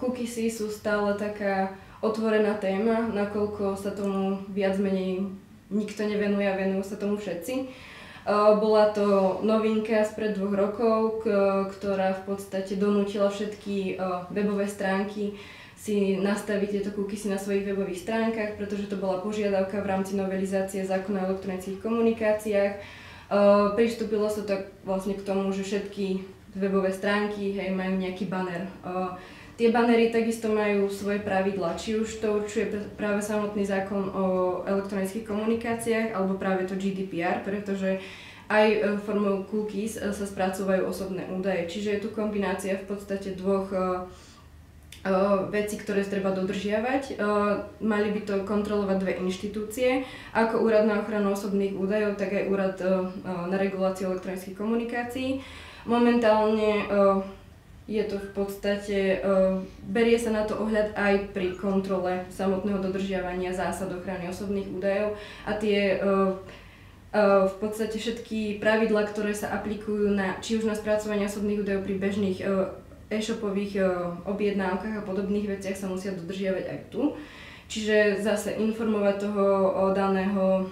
Cookiesy sú stále taká otvorená téma, nakoľko sa tomu viac menej nikto nevenuje a venujú sa tomu všetci. Bola to novinka spred 2 rokov, ktorá v podstate donútila všetky webové stránky si nastaviť tieto cookiesy na svojich webových stránkach, pretože to bola požiadavka v rámci novelizácie zákona o elektronických komunikáciách. Pristúpilo sa tak vlastne k tomu, že všetky webové stránky majú nejaký banner. Tie bannery takisto majú svoje pravidlá, či už to určuje práve samotný zákon o elektronických komunikáciách alebo práve to GDPR, pretože aj formou cookies sa spracúvajú osobné údaje. Čiže je tu kombinácia v podstate dvoch veci, ktoré treba dodržiavať. Mali by to kontrolovať 2 inštitúcie, ako Úrad na ochranu osobných údajov, tak aj Úrad na reguláciu elektronických komunikácií. Momentálne je to v podstate, berie sa na to ohľad aj pri kontrole samotného dodržiavania zásad ochrany osobných údajov a tie v podstate všetky pravidlá, ktoré sa aplikujú či už na spracovanie osobných údajov pri bežných e-shopových objednávkach a podobných veciach sa musia dodržiavať aj tu. Čiže zase informovať toho daného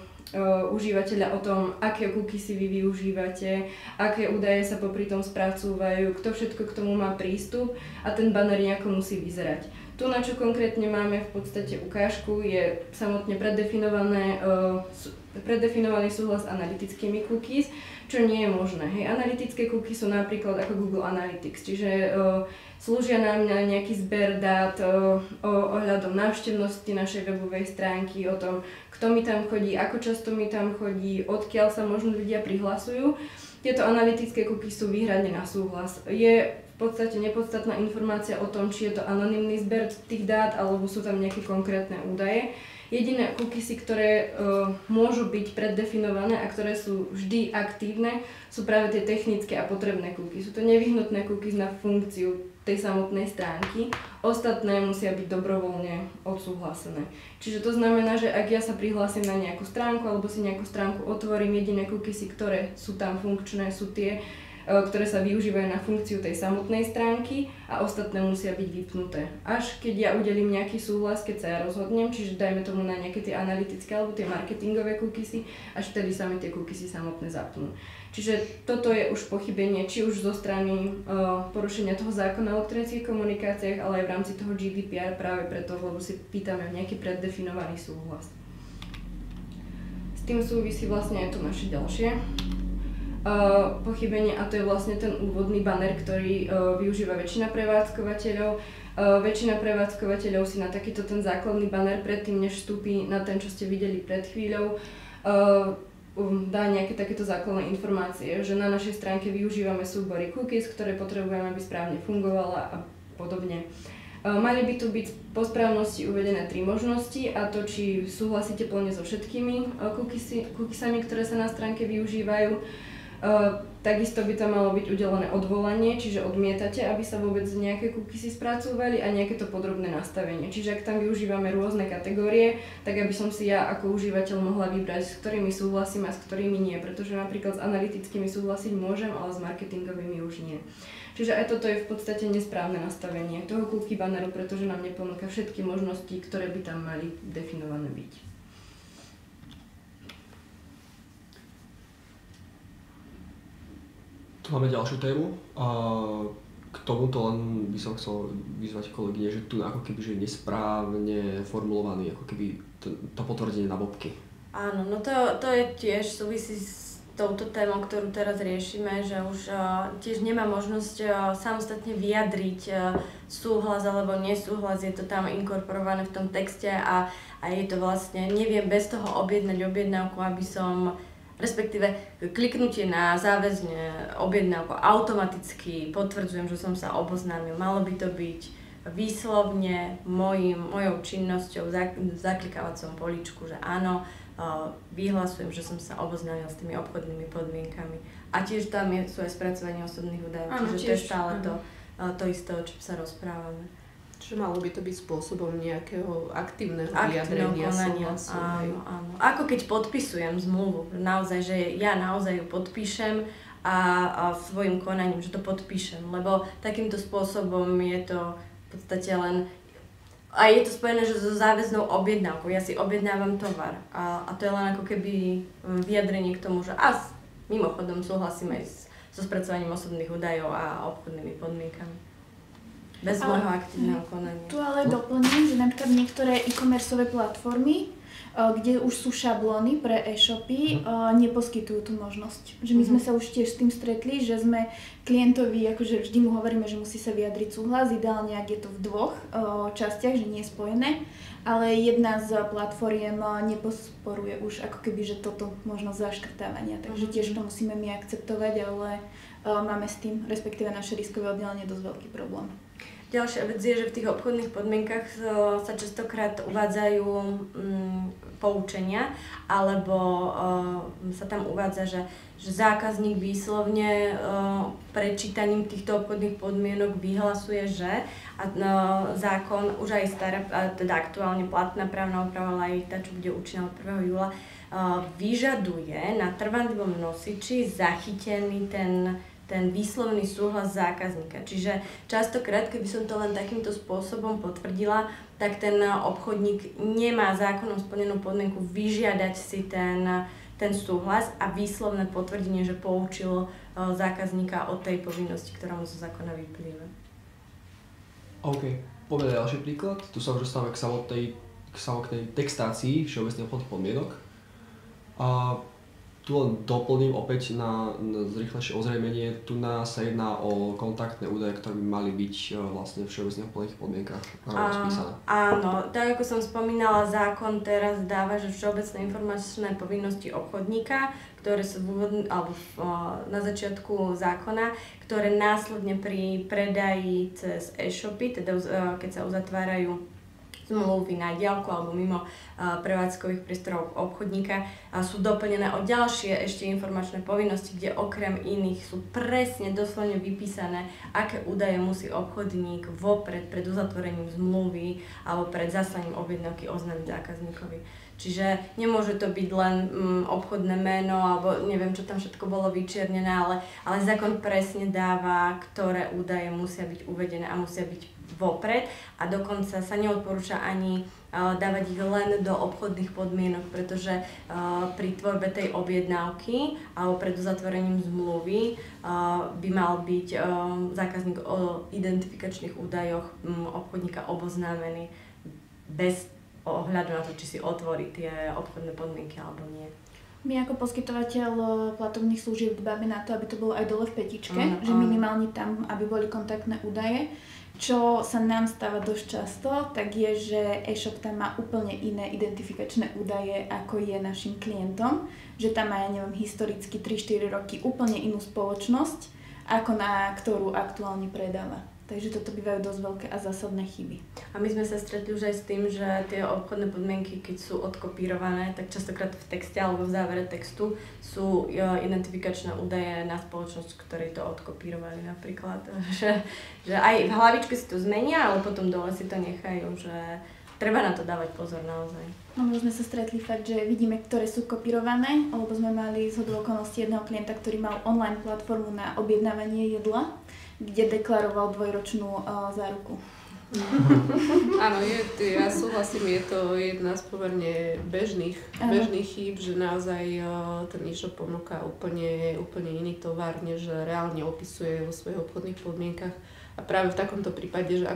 užívateľa o tom, aké cookiesy vy využívate, aké údaje sa popri tom spracúvajú, kto všetko k tomu má prístup a ten banner nejako musí vyzerať. Tu, na čo konkrétne máme v podstate ukážku, je samotne predefinovaný súhlas s analytickými cookies, čo nie je možné. Hej, analytické cookies sú napríklad ako Google Analytics, čiže slúžia nám na nejaký zber dát ohľadom návštevnosti našej webovej stránky, o tom, kto mi tam chodí, ako často mi tam chodí, odkiaľ sa možno ľudia prihlasujú. Tieto analytické cookies sú výhradne na súhlas. Je v podstate nepodstatná informácia o tom, či je to anonymný zber tých dát, alebo sú tam nejaké konkrétne údaje. Jediné cookiesy, ktoré môžu byť preddefinované a ktoré sú vždy aktívne, sú práve tie technické a potrebné cookies. Sú to nevyhnutné cookies na funkciu tej samotnej stránky. Ostatné musia byť dobrovoľne odsúhlasené. Čiže to znamená, že ak ja sa prihlásim na nejakú stránku alebo si nejakú stránku otvorím, jediné cookiesy, ktoré sú tam funkčné, sú tie, ktoré sa využívajú na funkciu tej samotnej stránky a ostatné musia byť vypnuté. Až keď ja udelím nejaký súhlas, keď sa ja rozhodnem, čiže dajme tomu na nejaké tie analytické alebo tie marketingové cookiesy, až vtedy sa mi tie cookiesy samotné zapnú. Čiže toto je už pochybenie, či už zo strany porušenia toho zákona o elektronických komunikáciách, ale aj v rámci toho GDPR práve preto, lebo si pýtame nejaký preddefinovaný súhlas. S tým súvisí vlastne aj to naše ďalšie pochybenie a to je vlastne ten úvodný banner, ktorý využíva väčšina prevádzkovateľov. Väčšina prevádzkovateľov si na takýto ten základný banner predtým, než vstúpi na ten, čo ste videli pred chvíľou, dá nejaké takéto základné informácie, že na našej stránke využívame súbory cookies, ktoré potrebujeme, aby správne fungovala a podobne. Mali by tu byť po správnosti uvedené 3 možnosti a to, či súhlasíte plne so všetkými cookiesami, ktoré sa na stránke využívajú. Takisto by tam malo byť udelené odvolanie, čiže odmietate, aby sa vôbec nejaké cookiesy spracúvali a nejaké to podrobné nastavenie. Čiže ak tam využívame rôzne kategórie, tak aby som si ja ako užívateľ mohla vybrať, s ktorými súhlasím a s ktorými nie, pretože napríklad s analytickými súhlasiť môžem, ale s marketingovými už nie. Čiže aj toto je v podstate nesprávne nastavenie toho cookie banneru, pretože nám neponúka všetky možnosti, ktoré by tam mali definované byť. Tu máme ďalšiu tému a k tomuto len by som chcel vyzvať kolegyne, že tu ako keby že nesprávne formulovaný ako keby to potvrdenie na bobky. Áno, no to je tiež súvisí s touto témou, ktorú teraz riešime, že už tiež nemá možnosť samostatne vyjadriť súhlas alebo nesúhlas, je to tam inkorporované v tom texte a je to vlastne, neviem bez toho objednať objednávku, aby som respektíve kliknutie na záväzne objednávku automaticky potvrdzujem, že som sa oboznámil. Malo by to byť výslovne mojou činnosťou v zaklikávacom políčku, že áno, vyhlasujem, že som sa oboznámil s tými obchodnými podmienkami. A tiež tam sú aj spracovanie osobných údajov, čiže to je stále to isté, o čom sa rozprávame. Čiže malo by to byť spôsobom nejakého aktívneho vyjadrenia súhlasu. Áno. Ako keď podpisujem zmluvu, naozaj, že ja naozaj ju podpíšem a svojim konaním, že to podpíšem, lebo takýmto spôsobom je to v podstate len a je to spojené, že so záväznou objednávkou. Ja si objednávam tovar a to je len ako keby vyjadrenie k tomu, že mimochodom súhlasím aj so spracovaním osobných údajov a obchodnými podmienkami. Bez môjho aktívneho konania. Tu ale doplním, že napríklad niektoré e-commerceové platformy, kde už sú šablóny pre e-shopy, neposkytujú tú možnosť. Že my sme sa už tiež s tým stretli, že sme klientovi, akože vždy mu hovoríme, že musí sa vyjadriť súhlas, ideálne ak je to v 2 častiach, že nie je spojené, ale jedna z platformiem neposporuje už ako keby, že toto možnosť zaškrtávania, takže tiež to musíme my akceptovať, ale máme s tým, respektíve naše riskové oddelenie, dosť veľký problém. Ďalšia vec je, že v tých obchodných podmienkach sa častokrát uvádzajú poučenia, alebo sa tam uvádza, že zákazník výslovne prečítaním týchto obchodných podmienok vyhlasuje, že zákon, už aj stará, teda aktuálne platná právna úprava, ale aj tá, čo bude účinná od 1. júla, vyžaduje na trvanlivom nosiči zachytený ten výslovný súhlas zákazníka. Čiže častokrát, keby som to len takýmto spôsobom potvrdila, tak ten obchodník nemá zákonom splnenú podmienku vyžiadať si ten súhlas a výslovné potvrdenie, že poučil zákazníka o tej povinnosti, ktorá mu zo zákona vyplýva. OK, poďme ďalší príklad. Tu sa už dostávame k samotnej textácii všeobecných obchodných podmienok. A tu len doplním opäť na zrýchlejšie ozrejmenie. Tu sa jedná o kontaktné údaje, ktoré by mali byť vlastne v všeobecných obchodných podmienkach spísané. Áno, tak ako som spomínala, zákon teraz dáva, že všeobecné informačné povinnosti obchodníka, ktoré sú na začiatku zákona, ktoré následne pri predaji cez e-shopy, teda keď sa uzatvárajú zmluvy na diaľku alebo mimo prevádzkových priestorov obchodníka, sú doplnené o ďalšie ešte informačné povinnosti, kde okrem iných sú presne doslovne vypísané, aké údaje musí obchodník vopred pred uzatvorením zmluvy alebo pred zaslaním objednávky oznámiť zákazníkovi. Čiže nemôže to byť len obchodné meno alebo neviem, čo tam všetko bolo vyčiernené, ale zákon presne dáva, ktoré údaje musia byť uvedené a musia byť vopred a dokonca sa neodporúča ani dávať ich len do obchodných podmienok, pretože pri tvorbe tej objednávky alebo pred uzatvorením zmluvy by mal byť zákazník o identifikačných údajoch obchodníka oboznámený bez ohľadu na to, či si otvorí tie obchodné podmienky alebo nie. My ako poskytovateľ platobných služieb dbáme na to, aby to bolo aj dole v petičke, že minimálne tam, aby boli kontaktné údaje. Čo sa nám stáva dosť často, tak je, že e-shop tam má úplne iné identifikačné údaje, ako je našim klientom. Že tam má, historicky 3-4 roky úplne inú spoločnosť, ako na ktorú aktuálne predáva. Takže toto bývajú dosť veľké a zásadné chyby. A my sme sa stretli už aj s tým, že tie obchodné podmienky, keď sú odkopírované, tak častokrát v texte alebo v závere textu sú identifikačné údaje na spoločnosť, ktorí to odkopírovali napríklad. Že aj v hlavičke si to zmenia, ale potom dole si to nechajú, že treba na to dávať pozor naozaj. No my sme sa stretli fakt, že vidíme, ktoré sú kopírované, lebo sme mali zhodou okolností jedného klienta, ktorý mal online platformu na objednávanie jedla, kde deklaroval 2-ročnú záruku. Áno, ja súhlasím, je to jedna z pomerne bežných chýb, že naozaj ten e-shop ponúka úplne iný tovar, než reálne opisuje vo svojich obchodných podmienkach. A práve v takomto prípade, že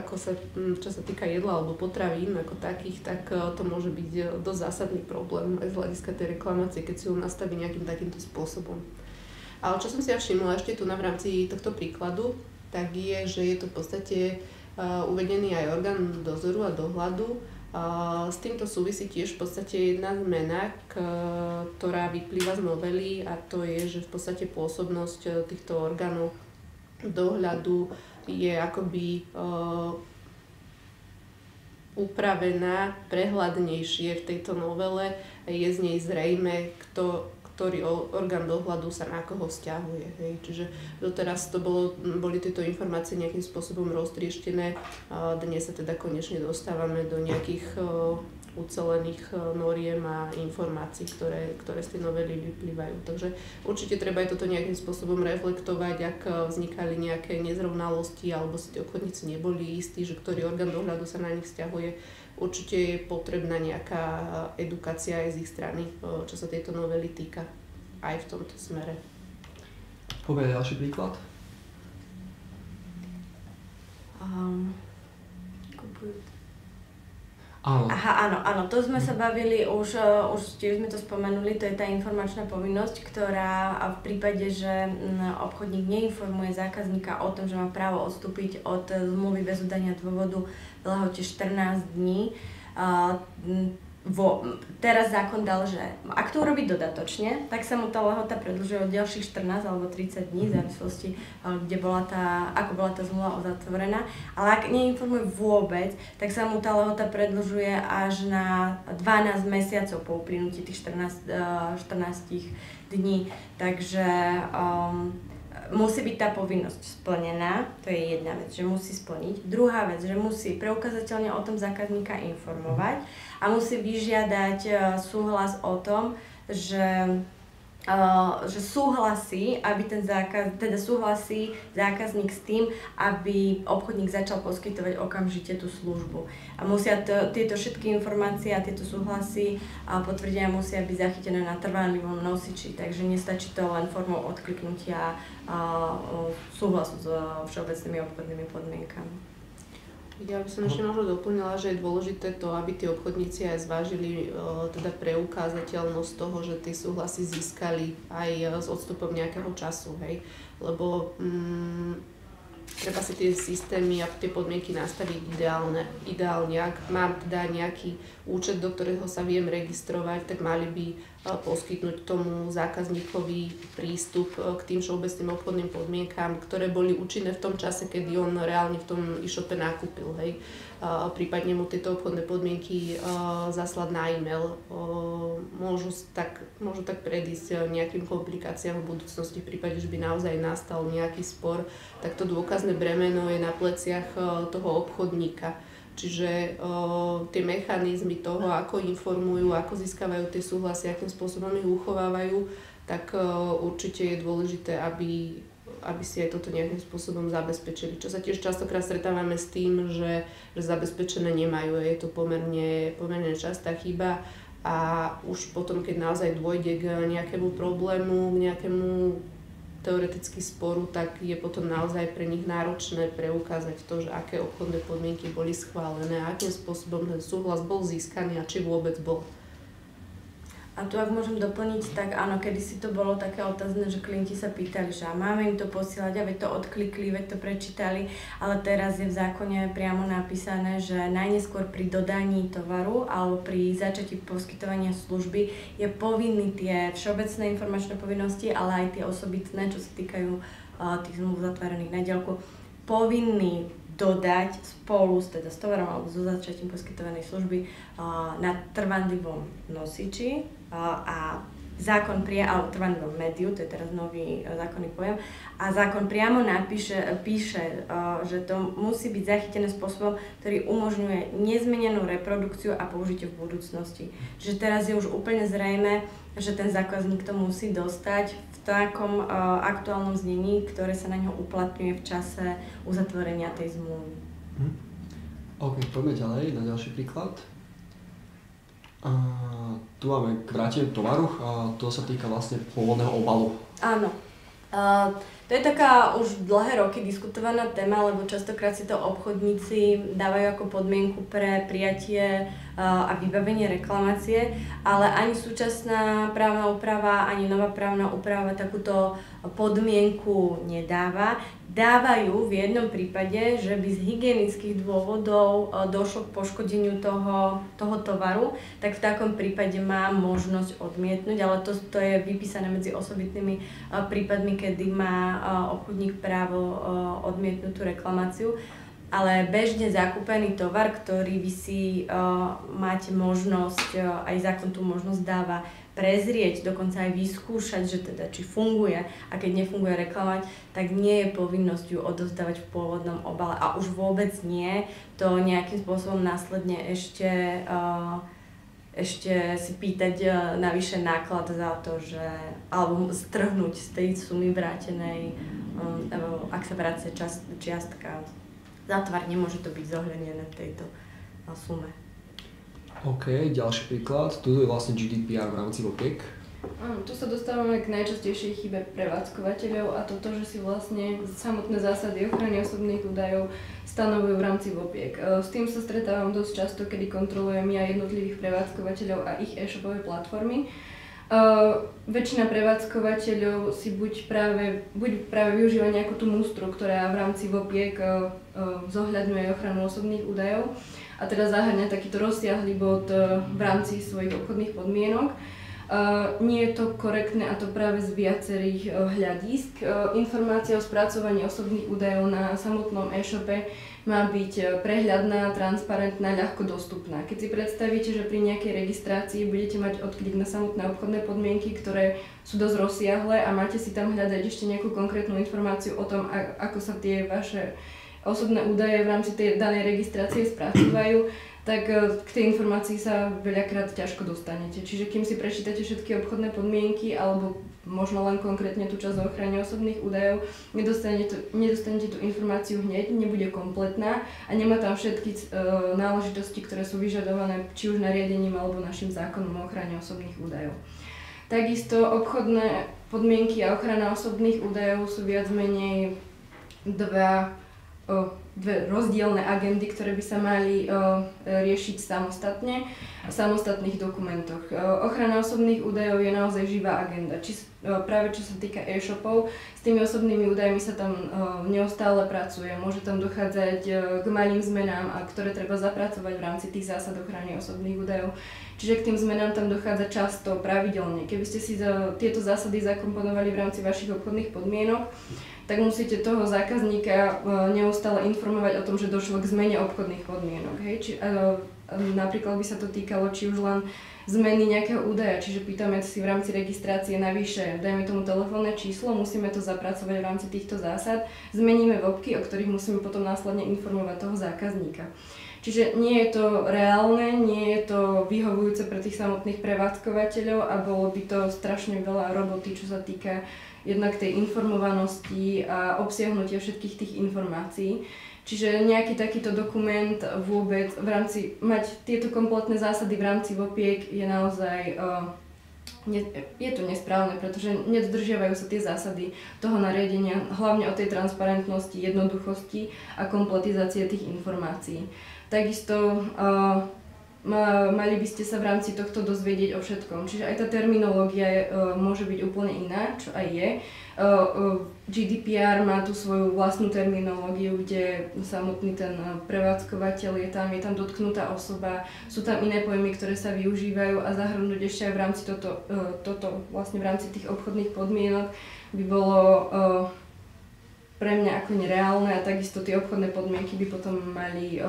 čo sa týka jedla alebo potravín ako takých, tak to môže byť dosť zásadný problém aj z hľadiska tej reklamácie, keď si ju nastaví nejakým takýmto spôsobom. Ale čo som si ja všimla ešte tu v rámci tohto príkladu, tak je, že je to v podstate uvedený aj orgán dozoru a dohľadu. S týmto súvisí tiež v podstate jedna zmena, ktorá vyplýva z novely, a to je, že v podstate pôsobnosť týchto orgánov dohľadu je akoby upravená prehľadnejšie v tejto novele. Je z nej zrejme, ktorý orgán dohľadu sa na koho vzťahuje. Hej. Čiže doteraz boli tieto informácie nejakým spôsobom roztrieštené. Dnes sa teda konečne dostávame do nejakých ucelených noriem a informácií, ktoré z tej novely vyplývajú. Takže určite treba aj toto nejakým spôsobom reflektovať, ak vznikali nejaké nezrovnalosti alebo si tí obchodníci neboli istí, že ktorý orgán dohľadu sa na nich vzťahuje. Určite je potrebná nejaká edukácia aj z ich strany, čo sa tejto novely týka, aj v tomto smere. Poďme ďalší príklad. Áno. Áno, to sme sa bavili, už tiež sme to spomenuli, to je tá informačná povinnosť, ktorá v prípade, že obchodník neinformuje zákazníka o tom, že má právo odstúpiť od zmluvy bez udania dôvodu v lehote 14 dní. Teraz zákon dal, že ak to urobí dodatočne, tak sa mu tá lehota predĺžuje od ďalších 14 alebo 30 dní, v závislosti, ako bola tá zmluva uzatvorená. Ale ak neinformuje vôbec, tak sa mu tá lehota predĺžuje až na 12 mesiacov po uplynutí tých 14 dní. Takže musí byť tá povinnosť splnená, to je jedna vec, že musí splniť. Druhá vec, že musí preukázateľne o tom zákazníka informovať a musí vyžiadať súhlas o tom, že súhlasí, aby súhlasí zákazník s tým, aby obchodník začal poskytovať okamžite tú službu. A musia tieto všetky informácie a tieto súhlasy a potvrdenia musia byť zachytené na trvanlivom nosiči, takže nestačí to len formou odkliknutia súhlasu s všeobecnými obchodnými podmienkami. Ja by som ešte možno doplnila, že je dôležité to, aby tí obchodníci aj zvážili teda preukázateľnosť toho, že tie súhlasy získali aj s odstupom nejakého času, hej. Lebo treba si tie systémy a tie podmienky nastaviť ideálne. Ak mám teda nejaký účet, do ktorého sa viem registrovať, tak mali by poskytnúť tomu zákazníkovi prístup k tým všeobecným obchodným podmienkám, ktoré boli účinné v tom čase, kedy on reálne v tom e-shope nakúpil. Hej. Prípadne mu tieto obchodné podmienky zaslať na e-mail. Môžu tak predísť nejakým komplikáciám v budúcnosti, v prípade, že by naozaj nastal nejaký spor, tak to dôkazné bremeno je na pleciach toho obchodníka. Čiže tie mechanizmy toho, ako informujú, ako získavajú tie súhlasy, akým spôsobom ich uchovávajú, tak určite je dôležité, aby si aj toto nejakým spôsobom zabezpečili. Čo sa tiež častokrát stretávame s tým, že zabezpečené nemajú. Je to pomerne častá chyba a už potom, keď naozaj dôjde k nejakému problému, k nejakému teoreticky sporu, tak je potom naozaj pre nich náročné preukázať to, že aké obchodné podmienky boli schválené a akým spôsobom ten súhlas bol získaný a či vôbec bol. A tu ak môžem doplniť, tak áno, kedysi to bolo také otázne, že klienti sa pýtali, že máme im to posielať a veď to odklikli, veď to prečítali, ale teraz je v zákone priamo napísané, že najneskôr pri dodaní tovaru alebo pri začatí poskytovania služby je povinný tie všeobecné informačné povinnosti, ale aj tie osobitné, čo sa týkajú tých zmluv zatváraných na diaľku, povinný dodať spolu teda s tovarom alebo so začatím poskytovanej služby na trvanlivom nosiči a zákon alebo trvanlivom médiu, to je teraz nový zákonný pojem, a zákon priamo píše, že to musí byť zachytené spôsobom, ktorý umožňuje nezmenenú reprodukciu a použitie v budúcnosti. Čiže teraz je už úplne zrejmé, že ten zákazník to musí dostať v takom aktuálnom znení, ktoré sa na ňo uplatňuje v čase uzatvorenia tej zmluvy. OK, poďme ďalej na ďalší príklad. Tu máme k vráteniu tovaru a to sa týka vlastne pôvodného obalu. Áno. To je taká už dlhé roky diskutovaná téma, lebo častokrát si to obchodníci dávajú ako podmienku pre prijatie a vybavenie reklamácie, ale ani súčasná právna úprava, ani nová právna úprava takúto podmienku nedáva. Dávajú v jednom prípade, že by z hygienických dôvodov došlo k poškodeniu toho tovaru, tak v takom prípade má možnosť odmietnúť, ale to je vypísané medzi osobitnými prípadmi, kedy má obchodník právo odmietnúť tú reklamáciu. Ale bežne zakúpený tovar, ktorý vy si máte možnosť, aj zákon tú možnosť dáva prezrieť, dokonca aj vyskúšať, že teda či funguje, a keď nefunguje reklamovať, tak nie je povinnosť ju odovzdávať v pôvodnom obale a už vôbec nie to nejakým spôsobom následne ešte si pýtať navyše náklad za to, že alebo strhnúť z tej sumy vrátenej, ak sa vracia čiastka. Zátvar nemôže to byť zohľadnené v tejto sume. OK, ďalší príklad. Tu je vlastne GDPR v rámci VOPIEK. Áno, tu sa dostávame k najčastejšej chybe prevádzkovateľov a to, že si vlastne samotné zásady ochrany osobných údajov stanovujú v rámci VOPIEK. S tým sa stretávam dosť často, kedy kontrolujem ja jednotlivých prevádzkovateľov a ich e-shopové platformy. Väčšina prevádzkovateľov si buď práve využíva nejakú tú mústru, ktorá v rámci VOPIEK zohľadňuje ochranu osobných údajov a teda zahŕňa takýto rozsiahly bod v rámci svojich obchodných podmienok. Nie je to korektné a to práve z viacerých hľadísk. Informácia o spracovaní osobných údajov na samotnom e-shope má byť prehľadná, transparentná, ľahko dostupná. Keď si predstavíte, že pri nejakej registrácii budete mať odklik na samotné obchodné podmienky, ktoré sú dosť rozsiahle a máte si tam hľadať ešte nejakú konkrétnu informáciu o tom, ako sa tie vaše osobné údaje v rámci tej danej registrácie spracovajú, tak k tej informácii sa veľakrát ťažko dostanete. Čiže kým si prečítate všetky obchodné podmienky alebo možno len konkrétne tú časť o ochrane osobných údajov, nedostanete tú informáciu hneď, nebude kompletná a nemá tam všetky náležitosti, ktoré sú vyžadované či už nariadením alebo našim zákonom o ochrane osobných údajov. Takisto obchodné podmienky a ochrana osobných údajov sú viac menej dve rozdielne agendy, ktoré by sa mali riešiť samostatne v samostatných dokumentoch. Ochrana osobných údajov je naozaj živá agenda. Práve čo sa týka e-shopov, s tými osobnými údajmi sa tam neustále pracuje. Môže tam dochádzať k malým zmenám, ktoré treba zapracovať v rámci tých zásad ochrany osobných údajov. Čiže k tým zmenám tam dochádza často, pravidelne. Keby ste si tieto zásady zakomponovali v rámci vašich obchodných podmienok, tak musíte toho zákazníka neustále informovať o tom, že došlo k zmene obchodných podmienok. Hej? Napríklad by sa to týkalo či už len zmeny nejakého údaja, čiže pýtame si v rámci registrácie navyše, dajme tomu telefónne číslo, musíme to zapracovať v rámci týchto zásad, zmeníme webky, o ktorých musíme potom následne informovať toho zákazníka. Čiže nie je to reálne, nie je to vyhovujúce pre tých samotných prevádzkovateľov a bolo by to strašne veľa roboty, čo sa týka jednak tej informovanosti a obsiahnutia všetkých tých informácií. Čiže nejaký takýto dokument vôbec v rámci, mať tieto kompletné zásady v rámci vopiek je naozaj, je to nesprávne, pretože nedodržiavajú sa tie zásady toho nariadenia, hlavne o tej transparentnosti, jednoduchosti a kompletizácie tých informácií. Takisto mali by ste sa v rámci tohto dozvedieť o všetkom, čiže aj tá terminológia môže byť úplne iná, čo aj je. GDPR má tu svoju vlastnú terminológiu, kde samotný ten prevádzkovateľ je tam dotknutá osoba, sú tam iné pojmy, ktoré sa využívajú a zahrnúť ešte aj v rámci toto vlastne v rámci tých obchodných podmienok by bolo pre mňa ako nereálne a takisto tie obchodné podmienky by potom mali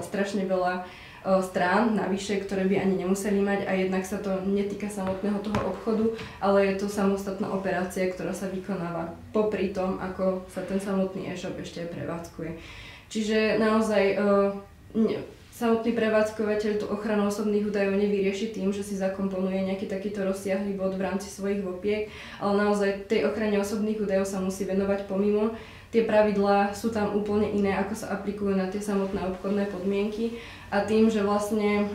strašne veľa strán navyše, ktoré by ani nemuseli mať a jednak sa to netýka samotného toho obchodu, ale je to samostatná operácia, ktorá sa vykonáva popri tom, ako sa ten samotný e-shop ešte aj prevádzkuje. Čiže naozaj samotný prevádzkovateľ tú ochranu osobných údajov nevyrieši tým, že si zakomponuje nejaký takýto rozsiahly bod v rámci svojich vopiek, ale naozaj tej ochrane osobných údajov sa musí venovať pomimo. Tie pravidlá sú tam úplne iné, ako sa aplikujú na tie samotné obchodné podmienky a tým, že vlastne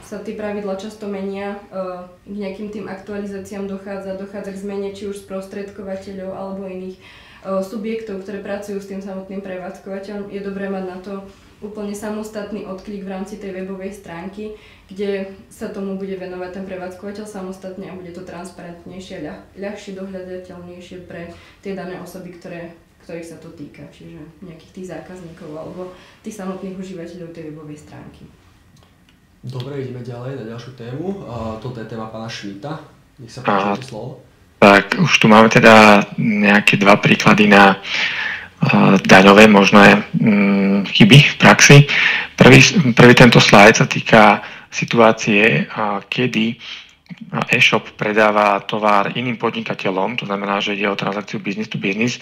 sa tie pravidlá často menia, k nejakým tým aktualizáciám dochádza k zmene či už sprostredkovateľov alebo iných subjektov, ktoré pracujú s tým samotným prevádzkovateľom, je dobré mať na to úplne samostatný odklik v rámci tej webovej stránky, kde sa tomu bude venovať ten prevádzkovateľ samostatne a bude to transparentnejšie a ľahšie dohľadateľnejšie pre tie dané osoby, ktorých sa to týka, čiže nejakých tých zákazníkov alebo tých samotných užívateľov tej webovej stránky. Dobre, ideme ďalej na ďalšiu tému. Toto je téma pána Šmita. Nech sa páči slovo. Tak, už tu máme teda nejaké dva príklady na daňové možné chyby v praxi. Prvý tento slajd sa týka situácie, kedy e-shop predáva tovar iným podnikateľom, to znamená, že ide o transakciu business to business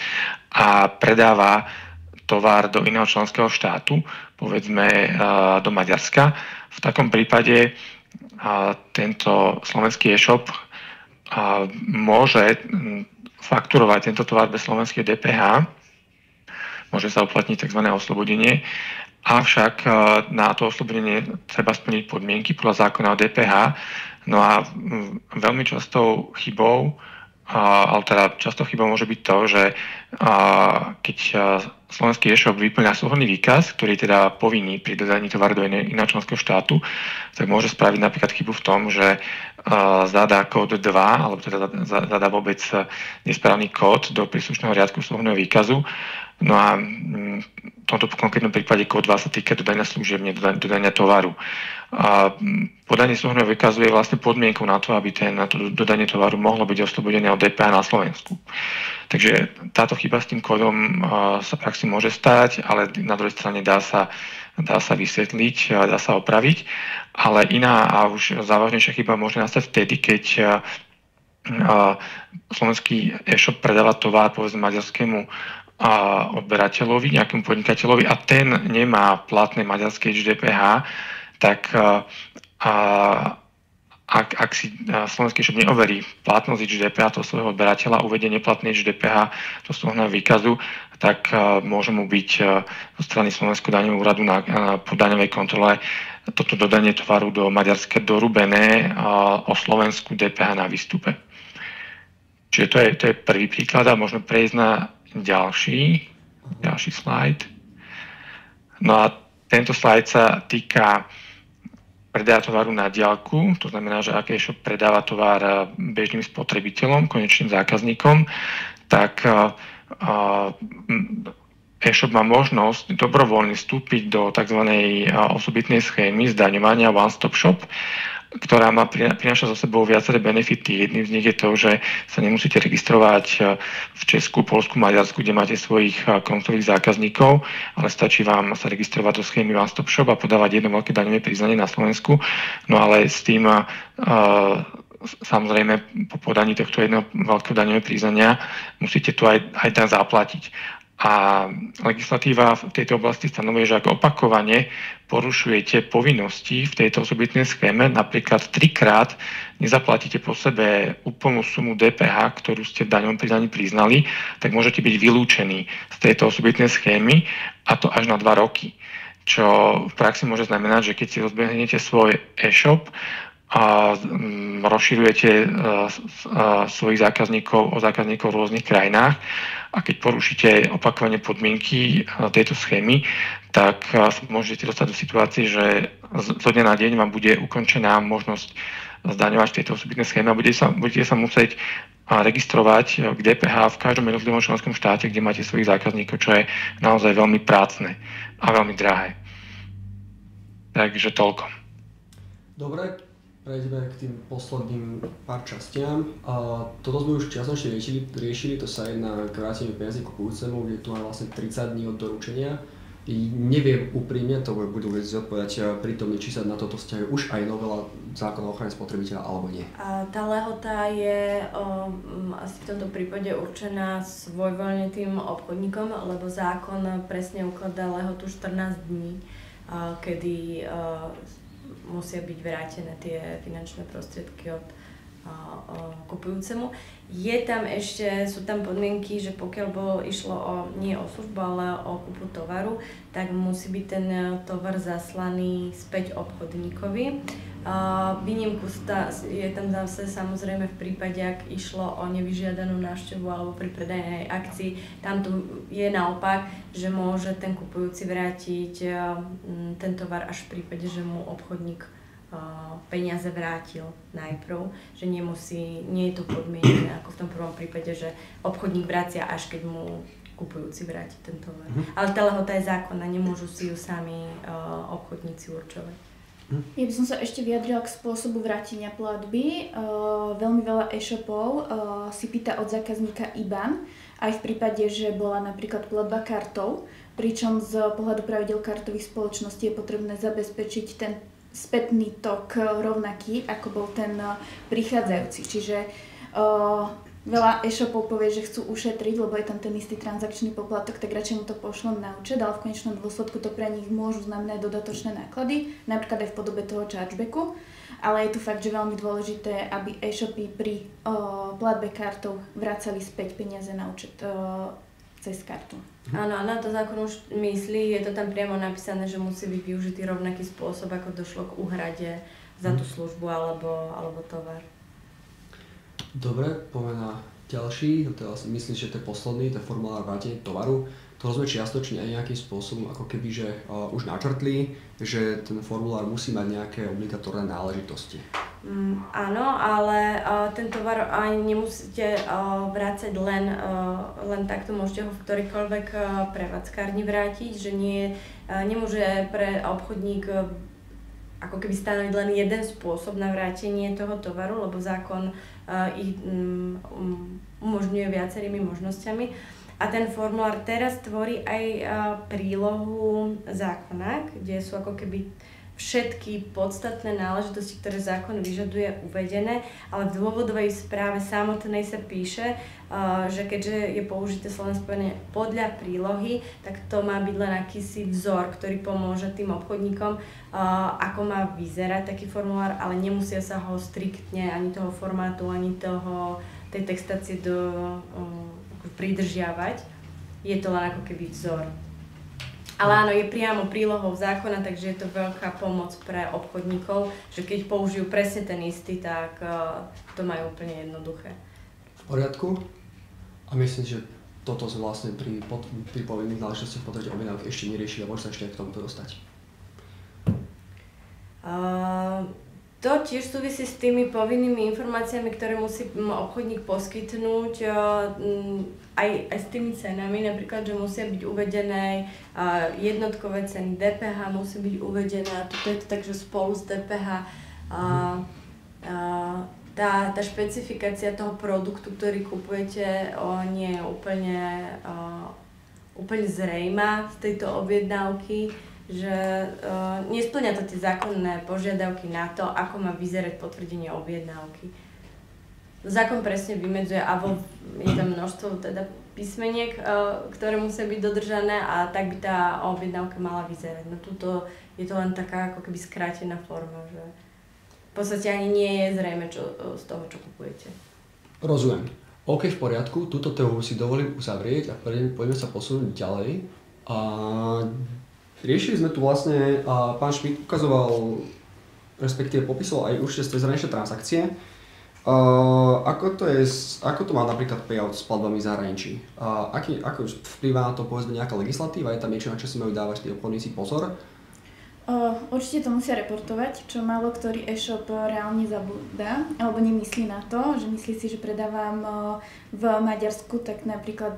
a predáva tovar do iného členského štátu, povedzme do Maďarska. V takom prípade tento slovenský e-shop môže fakturovať tento tovar bez slovenskej DPH, môže sa uplatniť tzv. Oslobodenie, avšak na to oslobodenie treba splniť podmienky podľa zákona o DPH. No a veľmi častou chybou, ale teda častou chybou môže byť to, že keď slovenský e-shop vyplňa súhrnný výkaz, ktorý je teda povinný pri dodaní tovaru do iného členského štátu, tak môže spraviť napríklad chybu v tom, že zadá kód 2, alebo teda zadá vôbec nesprávny kód do príslušného riadku súhrnného výkazu. No a v tomto konkrétnom prípade kód 2 sa týka dodania služieb, dodania tovaru. Podanie súhrnného výkazu je vlastne podmienkou na to, aby to dodanie tovaru mohlo byť oslobodené od DPH na Slovensku. Takže táto chyba s tým kódom sa v praxi môže stať, ale na druhej strane dá sa vysvetliť, dá sa opraviť. Ale iná a už závažnejšia chyba môže nastať vtedy, keď slovenský e-shop predáva tovar povedzme maďarskému odberateľovi, nejakému podnikateľovi a ten nemá platné maďarské DPH, tak ak si slovenský e-shop neoverí platnosť DPH toho svojho odberateľa, uvedie neplatné DPH do svojho výkazu, tak môže mu byť zo strany Slovenského daňového úradu po daňovej kontrole toto dodanie tovaru do Maďarska dorubené o slovenskú DPH na výstupe. Čiže to je prvý príklad a môžeme prejsť na ďalší slajd. No a tento slajd sa týka predaja tovaru na diaľku, to znamená, že ak e-shop predáva tovar bežným spotrebiteľom, konečným zákazníkom, tak e-shop má možnosť dobrovoľne vstúpiť do tzv. Osobitnej schémy zdaňovania One Stop Shop, ktorá prináša so sebou viaceré benefity. Jedným z nich je to, že sa nemusíte registrovať v Česku, Poľsku, Maďarsku, kde máte svojich koncových zákazníkov, ale stačí vám sa registrovať do schémy One Stop Shop a podávať jedno veľké daňové priznanie na Slovensku. No ale s tým samozrejme po podaní tohto jedného veľkého daňového priznania musíte tu aj daň zaplatiť. A legislatíva v tejto oblasti stanovuje, že ak opakovane porušujete povinnosti v tejto osobitnej schéme, napríklad 3-krát nezaplatíte po sebe úplnú sumu DPH, ktorú ste v daňovom priznaní priznali, tak môžete byť vylúčení z tejto osobitnej schémy, a to až na 2 roky. Čo v praxi môže znamenať, že keď si rozbehnete svoj e-shop a rozširujete svojich zákazníkov o zákazníkov v rôznych krajinách a keď porušíte opakovane podmienky tejto schémy, tak môžete dostať do situácie, že zo dňa na deň vám bude ukončená možnosť zdaňovať v tejto osobitnej schéme a budete sa musieť registrovať k DPH v každom jednotlivom členskom štáte, kde máte svojich zákazníkov, čo je naozaj veľmi prácne a veľmi drahé. Takže toľko. Dobre. Prejdeme k tým posledným pár častiam. Toto sme už čiastočne riešili, to sa jedná k vráteniu peniazí kupujúcemu, kde tu má vlastne 30 dní od doručenia. Neviem úprimne, to budú vedieť odpovedať prítomní, či sa na toto vzťahuje už aj novela zákona o ochrane spotrebiteľa alebo nie. Tá lehota je asi v tomto prípade určená svojvoľne tým obchodníkom, lebo zákon presne ukladá lehotu 14 dní, kedy musia byť vrátené tie finančné prostriedky od kupujúcemu. Sú tam podmienky, že pokiaľ išlo nie o službu, ale o kúpu tovaru, tak musí byť ten tovar zaslaný späť obchodníkovi. Výnimku je tam zase samozrejme v prípade, ak išlo o nevyžiadanú návštevu alebo pri predajnej akcii. Tam tu je naopak, že môže ten kupujúci vrátiť ten tovar až v prípade, že mu obchodník peniaze vrátil najprv, že nie je to podmienené ako v tom prvom prípade, že obchodník vracia až keď mu kupujúci vráti ten tovar. Ale tá lehota je zákonná, nemôžu si ju sami obchodníci určovať. Ja by som sa ešte vyjadrila k spôsobu vrátenia platby. Veľmi veľa e-shopov si pýta od zákazníka IBAN, aj v prípade, že bola napríklad platba kartou, pričom z pohľadu pravidiel kartových spoločností je potrebné zabezpečiť ten spätný tok rovnaký, ako bol ten prichádzajúci. Čiže veľa e-shopov povie, že chcú ušetriť, lebo je tam ten istý transakčný poplatok, tak radšej mu to pošlem na účet, ale v konečnom dôsledku to pre nich môžu znamenať dodatočné náklady, napríklad aj v podobe toho chargebacku. Ale je tu fakt, že veľmi dôležité, aby e-shopy pri platbe kartou vracali späť peniaze na účet cez kartu. Áno, a na to zákon už myslí, je to tam priamo napísané, že musí byť využitý rovnaký spôsob, ako došlo k úhrade za tú službu alebo tovar. Dobre, poďme na ďalší, myslím, že to je posledný, to je formulár vrátenia tovaru. To sme čiastočne aj nejakým spôsobom ako keby, že už načrtli, že ten formulár musí mať nejaké obligatórne náležitosti. Áno, ale ten tovar aj nemusíte vrácať len takto, môžete ho v ktorýkoľvek prevádzkárni vrátiť, že nemôže pre obchodník ako keby stanoviť len jeden spôsob na vrátenie toho tovaru, lebo zákon ich umožňuje viacerými možnosťami. A ten formulár teraz tvorí aj prílohu zákona, kde sú ako keby všetky podstatné náležitosti, ktoré zákon vyžaduje, uvedené, ale v dôvodovej správe samotnej sa píše, že keďže je použité slovné spojenie podľa prílohy, tak to má byť len akýsi vzor, ktorý pomôže tým obchodníkom, ako má vyzerať taký formulár, ale nemusia sa ho striktne ani toho formátu, ani tej textácie pridržiavať. Je to len ako keby vzor. Ale áno, je priamo prílohou zákona, takže je to veľká pomoc pre obchodníkov, že keď použijú presne ten istý, tak to majú úplne jednoduché. V poriadku. A myslím, že toto sme vlastne pri povinných náležitostiach potvrdiť objednávky ešte neriešili a môže sa ešte k tomuto dostať. To tiež súvisí s tými povinnými informáciami, ktoré musí obchodník poskytnúť, aj s tými cenami, napríklad, že musia byť uvedené jednotkové ceny DPH, musí byť uvedená, toto je to takže spolu s DPH, tá špecifikácia toho produktu, ktorý kupujete, nie je úplne zrejmá z tejto objednávky, že nespĺňa to tie zákonné požiadavky na to, ako má vyzerať potvrdenie objednávky. Zákon presne vymedzuje, je tam množstvo teda písmeniek, ktoré musia byť dodržané a tak by tá objednávka mala vyzerať. No tuto je to len taká ako keby skrátená forma, že v podstate ani nie je zrejme z toho, čo kupujete. Rozumiem. OK, v poriadku, túto tému si dovolím uzavrieť a poďme sa posunúť ďalej. Riešili sme tu vlastne, pán Šmíd ukazoval, respektíve popisoval aj určite cezhraničné transakcie. Ako to má napríklad payout s platbami v zahraničí? Ako vplýva na to povedzme nejaká legislatíva? Je tam niečo, na čo si majú dávať tí obchodníci pozor? Určite to musia reportovať, čo málo ktorý e-shop reálne zabúda, alebo nemyslí na to, že myslí si, že predávam v Maďarsku, tak napríklad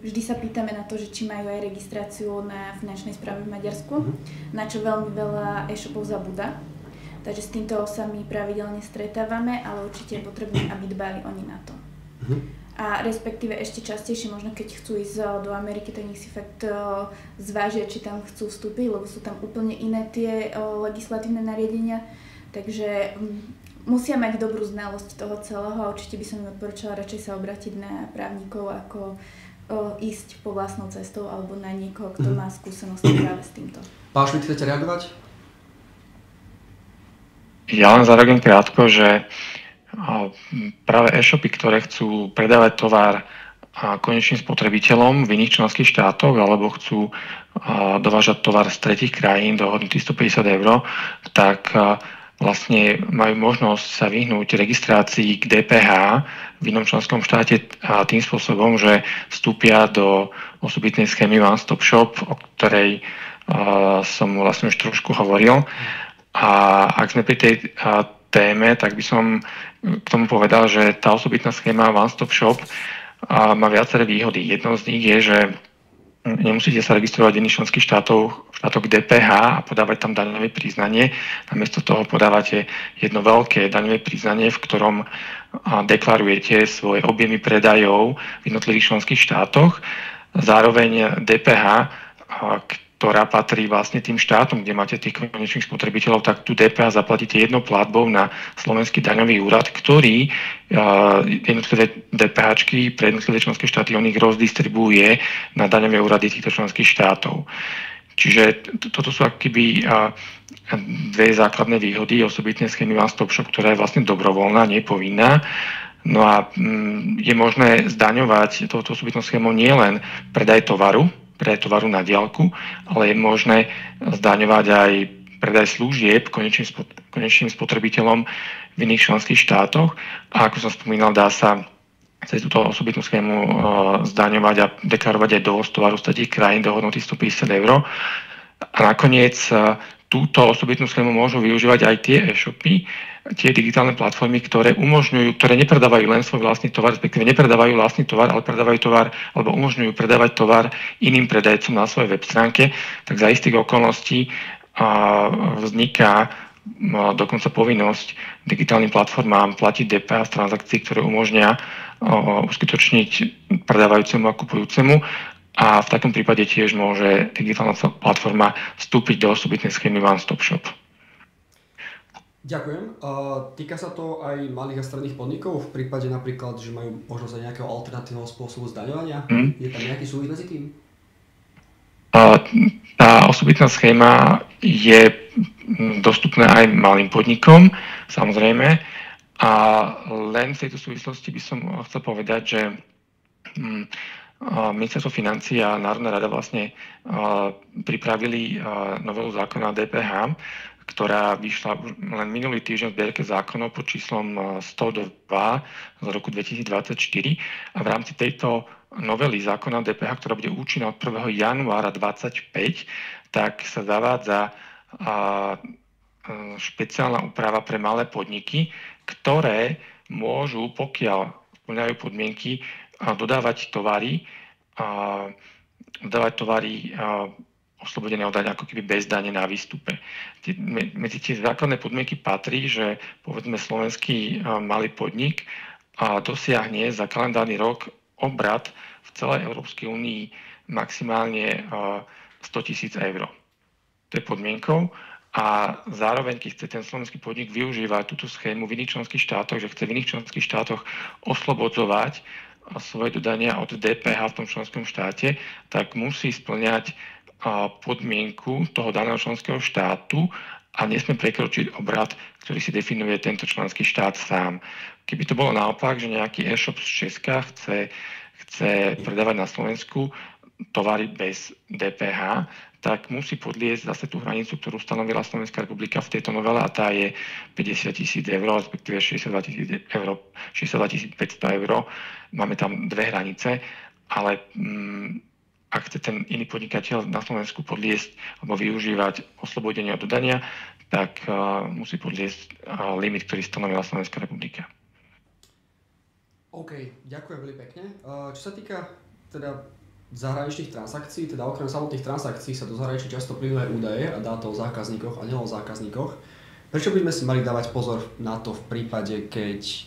vždy sa pýtame na to, že či majú aj registráciu na finančnej správe v Maďarsku, na čo veľmi veľa e-shopov zabúda. Takže s týmto sa my pravidelne stretávame, ale určite je potrebné, aby dbali oni na to. A respektíve ešte častejšie, možno keď chcú ísť do Ameriky, tak nech si fakt zvážia, či tam chcú vstúpiť, lebo sú tam úplne iné tie legislatívne nariadenia. Takže musia mať dobrú znalosť toho celého a určite by som im odporúčala radšej sa obrátiť na právnikov, ako ísť po vlastnou cestou alebo na niekoho, kto má skúsenosti práve s týmto. Pán Šmíd, chcete reagovať? Ja len zareagujem krátko, že práve e-shopy, ktoré chcú predávať tovar konečným spotrebiteľom v iných členských štátoch alebo chcú dovážať tovar z tretích krajín do hodnoty 150 €, tak vlastne majú možnosť sa vyhnúť registrácii k DPH v inom členskom štáte tým spôsobom, že vstúpia do osobitnej schémy One Stop Shop, o ktorej som vlastne už trošku hovoril. A ak sme pri tej téme, tak by som k tomu povedal, že tá osobitná schéma One Stop Shop má viaceré výhody. Jednou z nich je, že nemusíte sa registrovať v iných členských štátoch DPH a podávať tam daňové priznanie. Namiesto toho podávate jedno veľké daňové priznanie, v ktorom deklarujete svoje objemy predajov v jednotlivých členských štátoch. Zároveň DPH, ktorá patrí vlastne tým štátom, kde máte tých konečných spotrebiteľov, tak tú DPH zaplatíte jednou platbou na Slovenský daňový úrad, ktorý jednotlivé DPHčky pre jednotlivé členské štáty on ich rozdistribuuje na daňové úrady týchto členských štátov. Čiže toto sú akoby dve základné výhody osobitnej schémy One Stop Shop, ktorá je vlastne dobrovoľná, nepovinná. No a je možné zdaňovať touto osobitnou schémou nielen predaj tovaru na diaľku, ale je možné zdaňovať aj predaj služieb konečným spotrebiteľom v iných členských štátoch. A ako som spomínal, dá sa cez túto osobitnú schému zdaňovať a deklarovať aj dovoz tovaru z tretích krajín do hodnoty 150 €. A nakoniec túto osobitnú schému môžu využívať aj tie e-shopy, tie digitálne platformy, ktoré nepredávajú len svoj vlastný tovar, respektíve nepredávajú vlastný tovar, ale predávajú tovar, alebo umožňujú predávať tovar iným predajcom na svojej web stránke, tak za istých okolností vzniká dokonca povinnosť digitálnym platformám platiť DPH z transakcií, ktoré umožnia uskutočniť predávajúcemu a kupujúcemu. A v takom prípade tiež môže digitálna platforma vstúpiť do osobitnej schémy One Stop Shop. Ďakujem. Týka sa to aj malých a stredných podnikov v prípade napríklad, že majú možnosť aj nejakého alternatívneho spôsobu zdaňovania? Je tam nejaký súvis medzi tým? Tá osobitná schéma je dostupná aj malým podnikom, samozrejme. A len v tejto súvislosti by som chcel povedať, že Ministerstvo financií a Národná rada vlastne pripravili novelu zákona DPH, ktorá vyšla len minulý týždeň v zbierke zákonov pod číslom 102 z roku 2024. A v rámci tejto novely zákona o DPH, ktorá bude účinná od 1. januára 2025, tak sa zavádza špeciálna úprava pre malé podniky, ktoré môžu, pokiaľ spĺňajú podmienky, dodávať tovary oslobodené od dane ako keby bez dane na výstupe. Medzi tie základné podmienky patrí, že povedzme slovenský malý podnik dosiahne za kalendárny rok obrat v celej Európskej únii maximálne 100 000 eur. To je podmienkou. A zároveň, keď chce ten slovenský podnik využívať túto schému v iných členských štátoch, že chce v iných členských štátoch oslobodzovať svoje dodania od DPH v tom členskom štáte, tak musí spĺňať podmienku toho daného členského štátu a nesmie prekročiť obrat, ktorý si definuje tento členský štát sám. Keby to bolo naopak, že nejaký e-shop z Česka chce predávať na Slovensku tovary bez DPH, tak musí podliesť zase tú hranicu, ktorú stanovila Slovenská republika v tejto novele, a tá je 50 000 eur, respektíve 62 500 eur. Máme tam dve hranice, ale ak chce ten iný podnikateľ na Slovensku podliesť alebo využívať oslobodenie od dodania, tak musí podliesť limit, ktorý stanovila Slovenská republika. OK, ďakujem veľmi pekne. Čo sa týka teda zahraničných transakcií, teda okrem samotných transakcií sa do zahraničí často plynujú aj údaje a dáta o zákazníkoch a nielen o zákazníkoch. Prečo by sme si mali dávať pozor na to v prípade, keď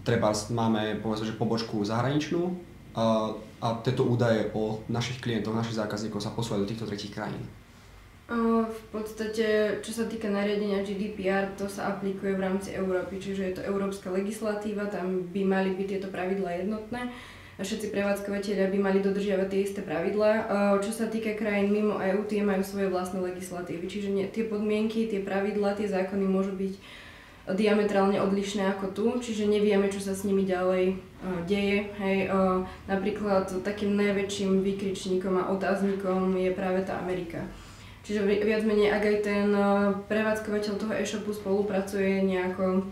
treba máme povedzme, že pobočku zahraničnú a tieto údaje o našich klientoch, našich zákazníkov sa posúvajú do týchto tretích krajín? V podstate, čo sa týka nariadenia GDPR, to sa aplikuje v rámci Európy, čiže je to európska legislatíva, tam by mali byť tieto pravidlá jednotné a všetci prevádzkovateľia by mali dodržiavať tie isté pravidlá. Čo sa týka krajín mimo EÚ, tie majú svoje vlastné legislatívy, čiže tie podmienky, tie pravidlá, tie zákony môžu byť diametrálne odlišné ako tu, čiže nevieme, čo sa s nimi ďalej deje. Napríklad takým najväčším výkričníkom a otáznikom je práve tá Amerika. Čiže viac menej, ak aj ten prevádzkovateľ toho e-shopu spolupracuje nejako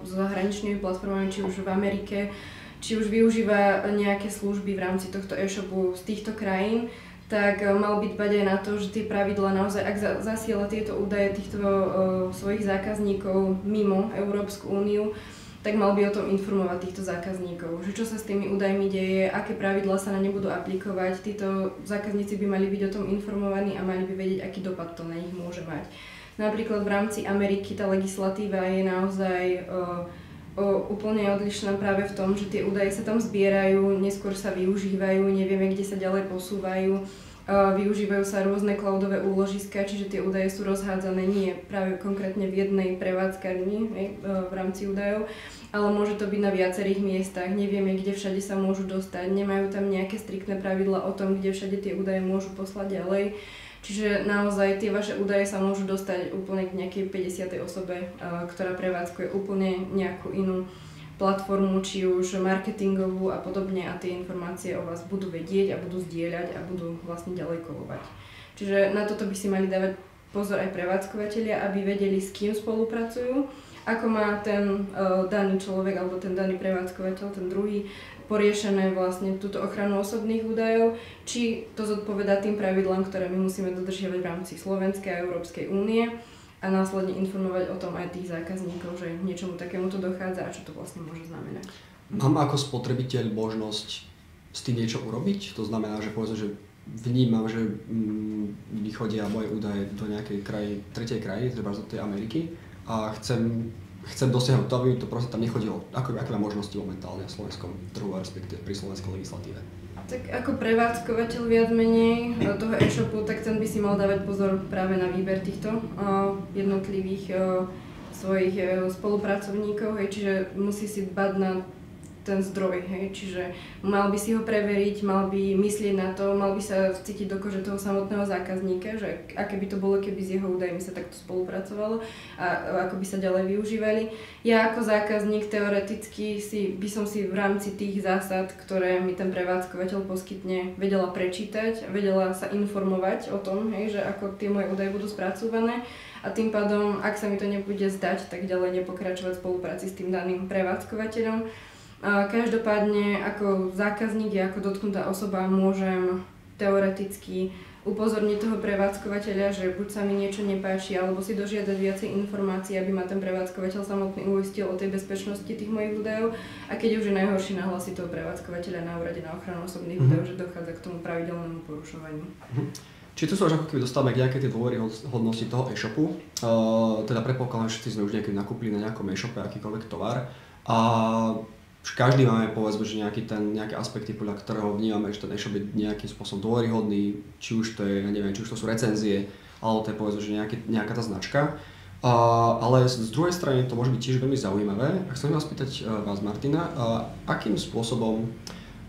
s zahraničnými platformami, či už v Amerike, či už využíva nejaké služby v rámci tohto e-shopu z týchto krajín, tak mal by dbať aj na to, že tie pravidlá naozaj, ak zasiela tieto údaje týchto svojich zákazníkov mimo Európsku úniu, tak mal by o tom informovať týchto zákazníkov, že čo sa s tými údajmi deje, aké pravidlá sa na ne budú aplikovať. Títo zákazníci by mali byť o tom informovaní a mali by vedieť, aký dopad to na nich môže mať. Napríklad v rámci Ameriky tá legislatíva je naozaj úplne odlišná práve v tom, že tie údaje sa tam zbierajú, neskôr sa využívajú, nevieme, kde sa ďalej posúvajú. Využívajú sa rôzne cloudové úložiska, čiže tie údaje sú rozhádzané nie práve konkrétne v jednej prevádzkarni v rámci údajov, ale môže to byť na viacerých miestach, nevieme, kde všade sa môžu dostať, nemajú tam nejaké striktné pravidlá o tom, kde všade tie údaje môžu poslať ďalej. Čiže naozaj tie vaše údaje sa môžu dostať úplne k nejakej 50. osobe, ktorá prevádzkuje úplne nejakú inú platformu, či už marketingovú a podobne, a tie informácie o vás budú vedieť a budú zdieľať a budú vlastne ďalej kolovať. Čiže na toto by si mali dávať pozor aj prevádzkovateľia, aby vedeli, s kým spolupracujú, ako má ten daný človek alebo ten daný prevádzkovateľ, ten druhý, poriešené vlastne túto ochranu osobných údajov, či to zodpovedá tým pravidlám, ktoré my musíme dodržiavať v rámci Slovenskej a Európskej únie, a následne informovať o tom aj tých zákazníkov, že niečomu takémuto dochádza a čo to vlastne môže znamenať. Mám ako spotrebiteľ možnosť s tým niečo urobiť? To znamená, že povedzme, že vnímam, že mi chodia moje údaje do nejakej tretej krajiny, treba do tej Ameriky, a chcem dosiahnuť to, aby to proste tam nechodilo. Aké má možnosti momentálne na slovenskom trhu, respektíve pri slovenskej legislatíve? Tak ako prevádzkovateľ viac menej toho e-shopu, tak ten by si mal dávať pozor práve na výber týchto jednotlivých svojich spolupracovníkov, čiže musí si dbať na ten zdroj, čiže mal by si ho preveriť, mal by myslieť na to, mal by sa cítiť do kože toho samotného zákazníka, že aké by to bolo, keby s jeho údajmi sa takto spolupracovalo a ako by sa ďalej využívali. Ja ako zákazník teoreticky by som si v rámci tých zásad, ktoré mi ten prevádzkovateľ poskytne, vedela prečítať, vedela sa informovať o tom, že ako tie moje údaje budú spracúvané, a tým pádom, ak sa mi to nebude zdať, tak ďalej nepokračovať v spolupráci s tým daným prevádzkovateľom. Každopádne ako zákazník, ako dotknutá osoba môžem teoreticky upozorniť toho prevádzkovateľa, že buď sa mi niečo nepáči, alebo si dožiadať viacej informácií, aby ma ten prevádzkovateľ samotný uistil o tej bezpečnosti tých mojich údajov. A keď už je najhorší, nahlásiť toho prevádzkovateľa na úrade na ochranu osobných údajov, že dochádza k tomu pravidelnému porušovaniu. Čiže tu sa už ako keby dostávame k nejakej tej dôveryhodnosti toho e-shopu. Teda predpokladám, že všetci sme už niekedy nakúpili na nejakom e-shope akýkoľvek tovar. A každý máme, povedzme, že nejaké aspekty, podľa ktorého vnímame, že ten e-shop je nejakým spôsobom dôveryhodný, či už to je, ja neviem, či už to sú recenzie, alebo to je, povedzme, že nejaká tá značka. Ale z druhej strany to môže byť tiež veľmi zaujímavé. A chcem vás spýtať vás, Martina, akým spôsobom,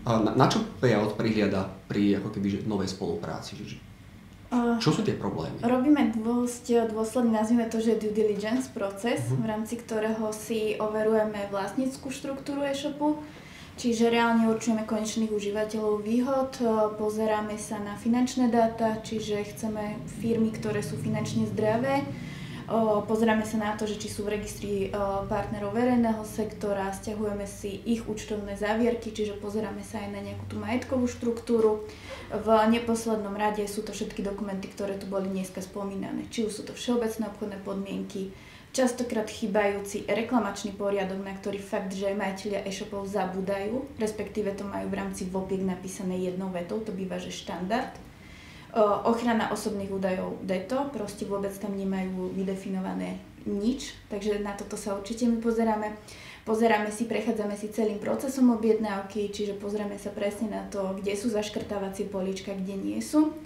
na čo payout prihliada pri ako keby novej spolupráci? Čo sú tie problémy? Robíme dôsledne, nazvime to, že due diligence proces, v rámci ktorého si overujeme vlastnícku štruktúru e-shopu, čiže reálne určujeme konečných užívateľov výhod, pozeráme sa na finančné dáta, čiže chceme firmy, ktoré sú finančne zdravé, pozeráme sa na to, že či sú v registri partnerov verejného sektora, sťahujeme si ich účtovné závierky, čiže pozeráme sa aj na nejakú tú majetkovú štruktúru. V neposlednom rade sú to všetky dokumenty, ktoré tu boli dneska spomínané. Či už sú to všeobecné obchodné podmienky, častokrát chýbajúci reklamačný poriadok, na ktorý fakt, že majitelia e-shopov zabúdajú, respektíve to majú v rámci VOPIek napísané jednou vetou, to býva, že štandard. Ochrana osobných údajov DETO, proste vôbec tam nemajú vydefinované nič, takže na toto sa určite my pozeráme. Prechádzame si celým procesom objednávky, čiže pozrieme sa presne na to, kde sú zaškrtávacie políčka, kde nie sú.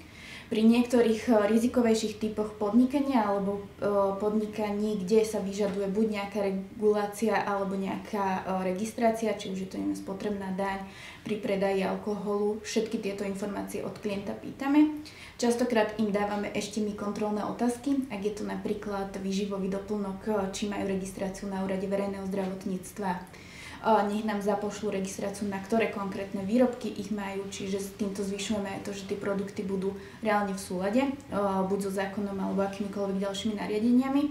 Pri niektorých rizikovejších typoch podnikania alebo podnikaní, kde sa vyžaduje buď nejaká regulácia alebo nejaká registrácia, či už je to spotrebná daň pri predaji alkoholu, všetky tieto informácie od klienta pýtame. Častokrát im dávame ešte my kontrolné otázky, ak je to napríklad výživový doplnok, či majú registráciu na úrade verejného zdravotníctva. Nech nám zapošľú registráciu, na ktoré konkrétne výrobky ich majú, čiže s týmto zvyšujeme aj to, že tie produkty budú reálne v súlade, buď so zákonom alebo akýmikoľvek ďalšími nariadeniami.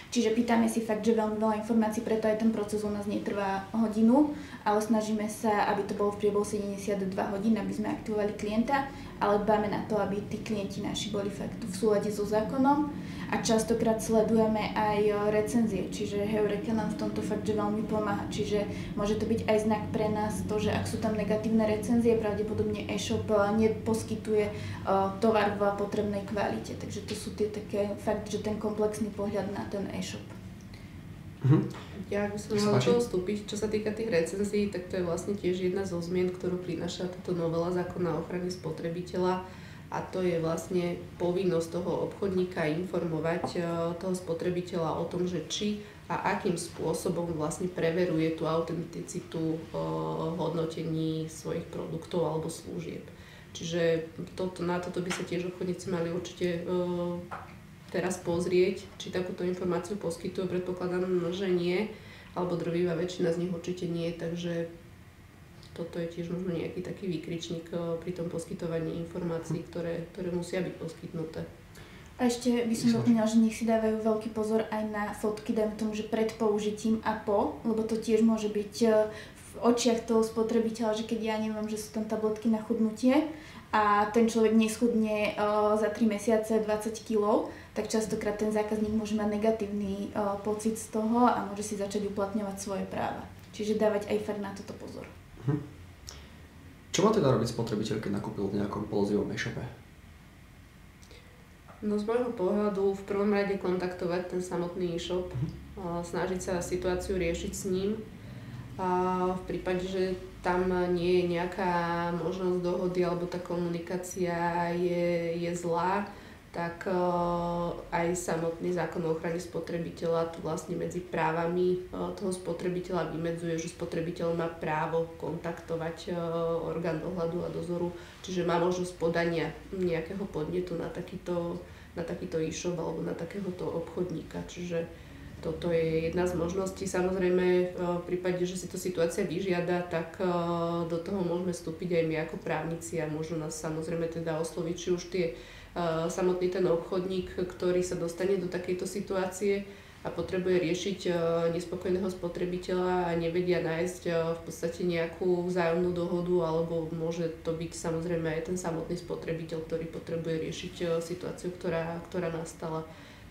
Čiže pýtame si fakt, že veľmi veľa informácií, preto aj ten proces u nás netrvá hodinu, ale snažíme sa, aby to bolo v priebehu 72 hodín, aby sme aktivovali klienta, ale dbáme na to, aby tí klienti naši boli fakt v súlade so zákonom a častokrát sledujeme aj recenzie, čiže Heureka nám v tomto fakt, že veľmi pomáha, čiže môže to byť aj znak pre nás to, že ak sú tam negatívne recenzie, pravdepodobne e-shop neposkytuje tovar v potrebnej kvalite, takže to sú tie také fakt, že ten komplexný pohľad na ten e-shop. Ja by som mala toho vstúpiť, čo sa týka tých recenzií, tak to je vlastne tiež jedna zo zmien, ktorú prináša táto novela zákona o ochrane spotrebiteľa a to je vlastne povinnosť toho obchodníka informovať toho spotrebiteľa o tom, že či a akým spôsobom vlastne preveruje tú autenticitu hodnotení svojich produktov alebo služieb. Čiže na toto by sa tiež obchodníci mali určite teraz pozrieť, či takúto informáciu poskytujú, predpokladám, že nie, alebo drvivá väčšina z nich určite nie, takže toto je tiež možno nejaký taký výkričník pri tom poskytovaní informácií, ktoré musia byť poskytnuté. A ešte by som doplnila, že nech si dávajú veľký pozor aj na fotky, dajme tomu, že pred použitím a po, lebo to tiež môže byť v očiach toho spotrebiteľa, že keď ja neviem, že sú tam tabletky na chudnutie a ten človek neschudne za 3 mesiace 20 kg, tak častokrát ten zákazník môže mať negatívny pocit z toho a môže si začať uplatňovať svoje práva. Čiže dávať aj fakt na toto pozor. Čo má teda robiť spotrebiteľ, keď nakúpil v nejakom polozivom e-shope? No z môjho pohľadu v prvom rade kontaktovať ten samotný e-shop, snažiť sa situáciu riešiť s ním. A v prípade, že tam nie je nejaká možnosť dohody alebo tá komunikácia je zlá, tak aj samotný zákon o ochrane spotrebiteľa tu vlastne medzi právami toho spotrebiteľa vymedzuje, že spotrebiteľ má právo kontaktovať orgán dohľadu a dozoru, čiže má možnosť podania nejakého podnetu na takýto e-shop alebo na takéhoto obchodníka. Čiže toto je jedna z možností. Samozrejme, v prípade, že si to situácia vyžiada, tak do toho môžeme vstúpiť aj my ako právnici a môžu nás samozrejme teda osloviť, či už samotný ten obchodník, ktorý sa dostane do takejto situácie, a potrebuje riešiť nespokojného spotrebiteľa a nevedia nájsť v podstate nejakú vzájomnú dohodu, alebo môže to byť samozrejme aj ten samotný spotrebiteľ, ktorý potrebuje riešiť situáciu, ktorá nastala.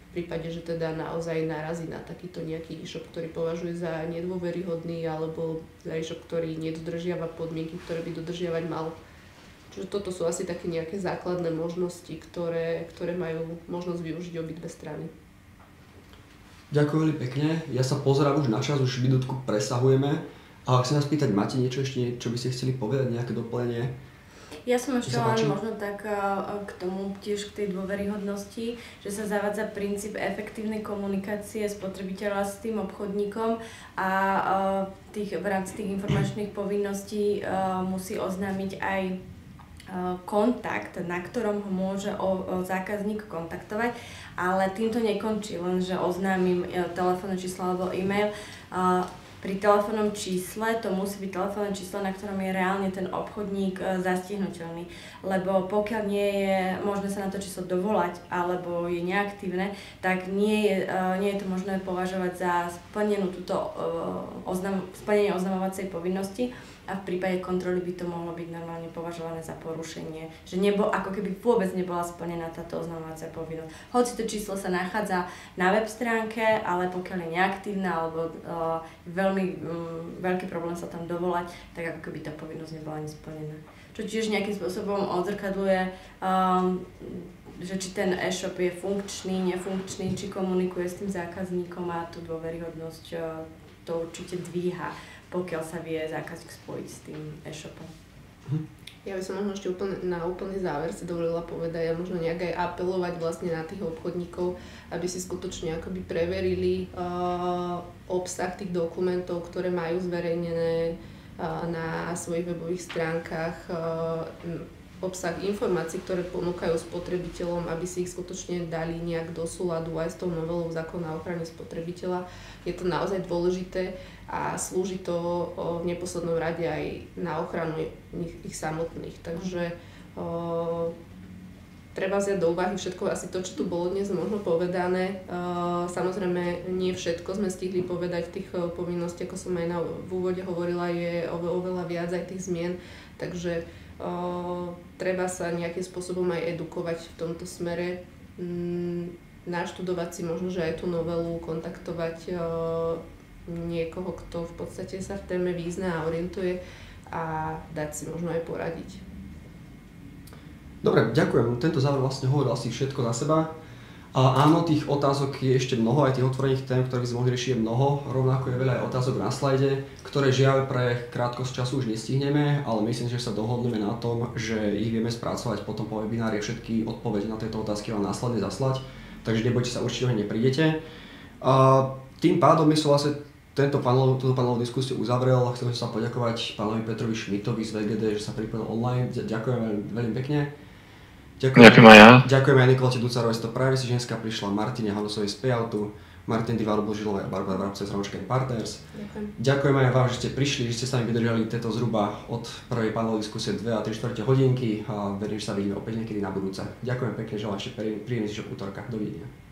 V prípade, že teda naozaj narazí na takýto nejaký e-shop, ktorý považuje za nedôveryhodný, alebo za e-shop, ktorý nedodržiava podmienky, ktoré by dodržiavať mal. Čiže toto sú asi také nejaké základné možnosti, ktoré majú možnosť využiť obidve strany. Ďakujem veľmi pekne. Ja sa pozerám už na čas, už minútku presahujeme. A chcem vás pýtať, máte niečo ešte, čo by ste chceli povedať, nejaké doplnenie? Ja som ešte len možno tak k tomu tiež k tej dôveryhodnosti, že sa zavádza princíp efektívnej komunikácie spotrebiteľa s tým obchodníkom a v rámci tých informačných povinností musí oznámiť aj kontakt, na ktorom ho môže zákazník kontaktovať, ale týmto nekončí, len že oznámim telefónne číslo alebo e-mail. Pri telefónnom čísle to musí byť telefónne číslo, na ktorom je reálne ten obchodník zastihnuteľný, lebo pokiaľ nie je možné sa na to číslo dovolať alebo je neaktívne, tak nie je to možné považovať za splnenú splnenie oznamovacej povinnosti. A v prípade kontroly by to mohlo byť normálne považované za porušenie, že ako keby vôbec nebola splnená táto oznamovacia povinnosť. Hoci to číslo sa nachádza na web stránke, ale pokiaľ je neaktívna alebo veľmi veľký problém sa tam dovolať, tak ako keby tá povinnosť nebola ani splnená. Čo tiež nejakým spôsobom odzrkadluje, že či ten e-shop je funkčný, nefunkčný, či komunikuje s tým zákazníkom a tú dôveryhodnosť to určite dvíha, pokiaľ sa vie zákazník spojiť s tým e-shopom. Ja by som možno ešte na úplný záver si dovolila povedať a možno nejak aj apelovať vlastne na tých obchodníkov, aby si skutočne akoby preverili obsah tých dokumentov, ktoré majú zverejnené na svojich webových stránkach, obsah informácií, ktoré ponúkajú spotrebiteľom, aby si ich skutočne dali nejak do súladu aj s tou novelou zákona o ochrane spotrebiteľa. Je to naozaj dôležité a slúži to v neposlednom rade aj na ochranu ich samotných. Takže treba vziať do úvahy všetko, asi to, čo tu bolo dnes možno povedané. Samozrejme, nie všetko sme stihli povedať, tých povinností, ako som aj v úvode hovorila, je oveľa viac aj tých zmien. Takže treba sa nejakým spôsobom aj edukovať v tomto smere, naštudovať si možno, že aj tú novelu, kontaktovať niekoho, kto v podstate sa v téme vyzná a orientuje a dať si možno aj poradiť. Dobre, ďakujem. Tento záver vlastne hovoril asi všetko za seba. A áno, tých otázok je ešte mnoho, aj tých otvorených tém, ktoré by sme mohli riešiť, je mnoho. Rovnako je veľa aj otázok na slajde, ktoré žiaľ pre krátkosť času už nestihneme, ale myslím, že sa dohodneme na tom, že ich vieme spracovať potom po webinári, všetky odpovede na tieto otázky vám následne zaslať, takže nebojte sa, určite neprídete. Tým pádom my som vlastne túto panelovú diskusiu uzavrel. Chcem sa poďakovať pánovi Petrovi Šmitovi z VGD, že sa pripojil online. Ďakujem veľmi pekne. Ďakujem aj ja. Ďakujem aj Nikolte Ducarovej z Privacy Ženská, prišla Martine Hanusovej z Payoutu, Martin Divaru Božilovej a Barbara Vrabcovej z Ročka Partners. Ďakujem aj vám, že ste prišli, že ste sa mi vydržali tieto zhruba od prvej panelovej diskusie 2 a 3/4 hodinky a verím, že sa vidíme opäť niekedy na budúce. Ďakujem pekne, želám ešte príjemný zvyšok útorka. Dovidenia.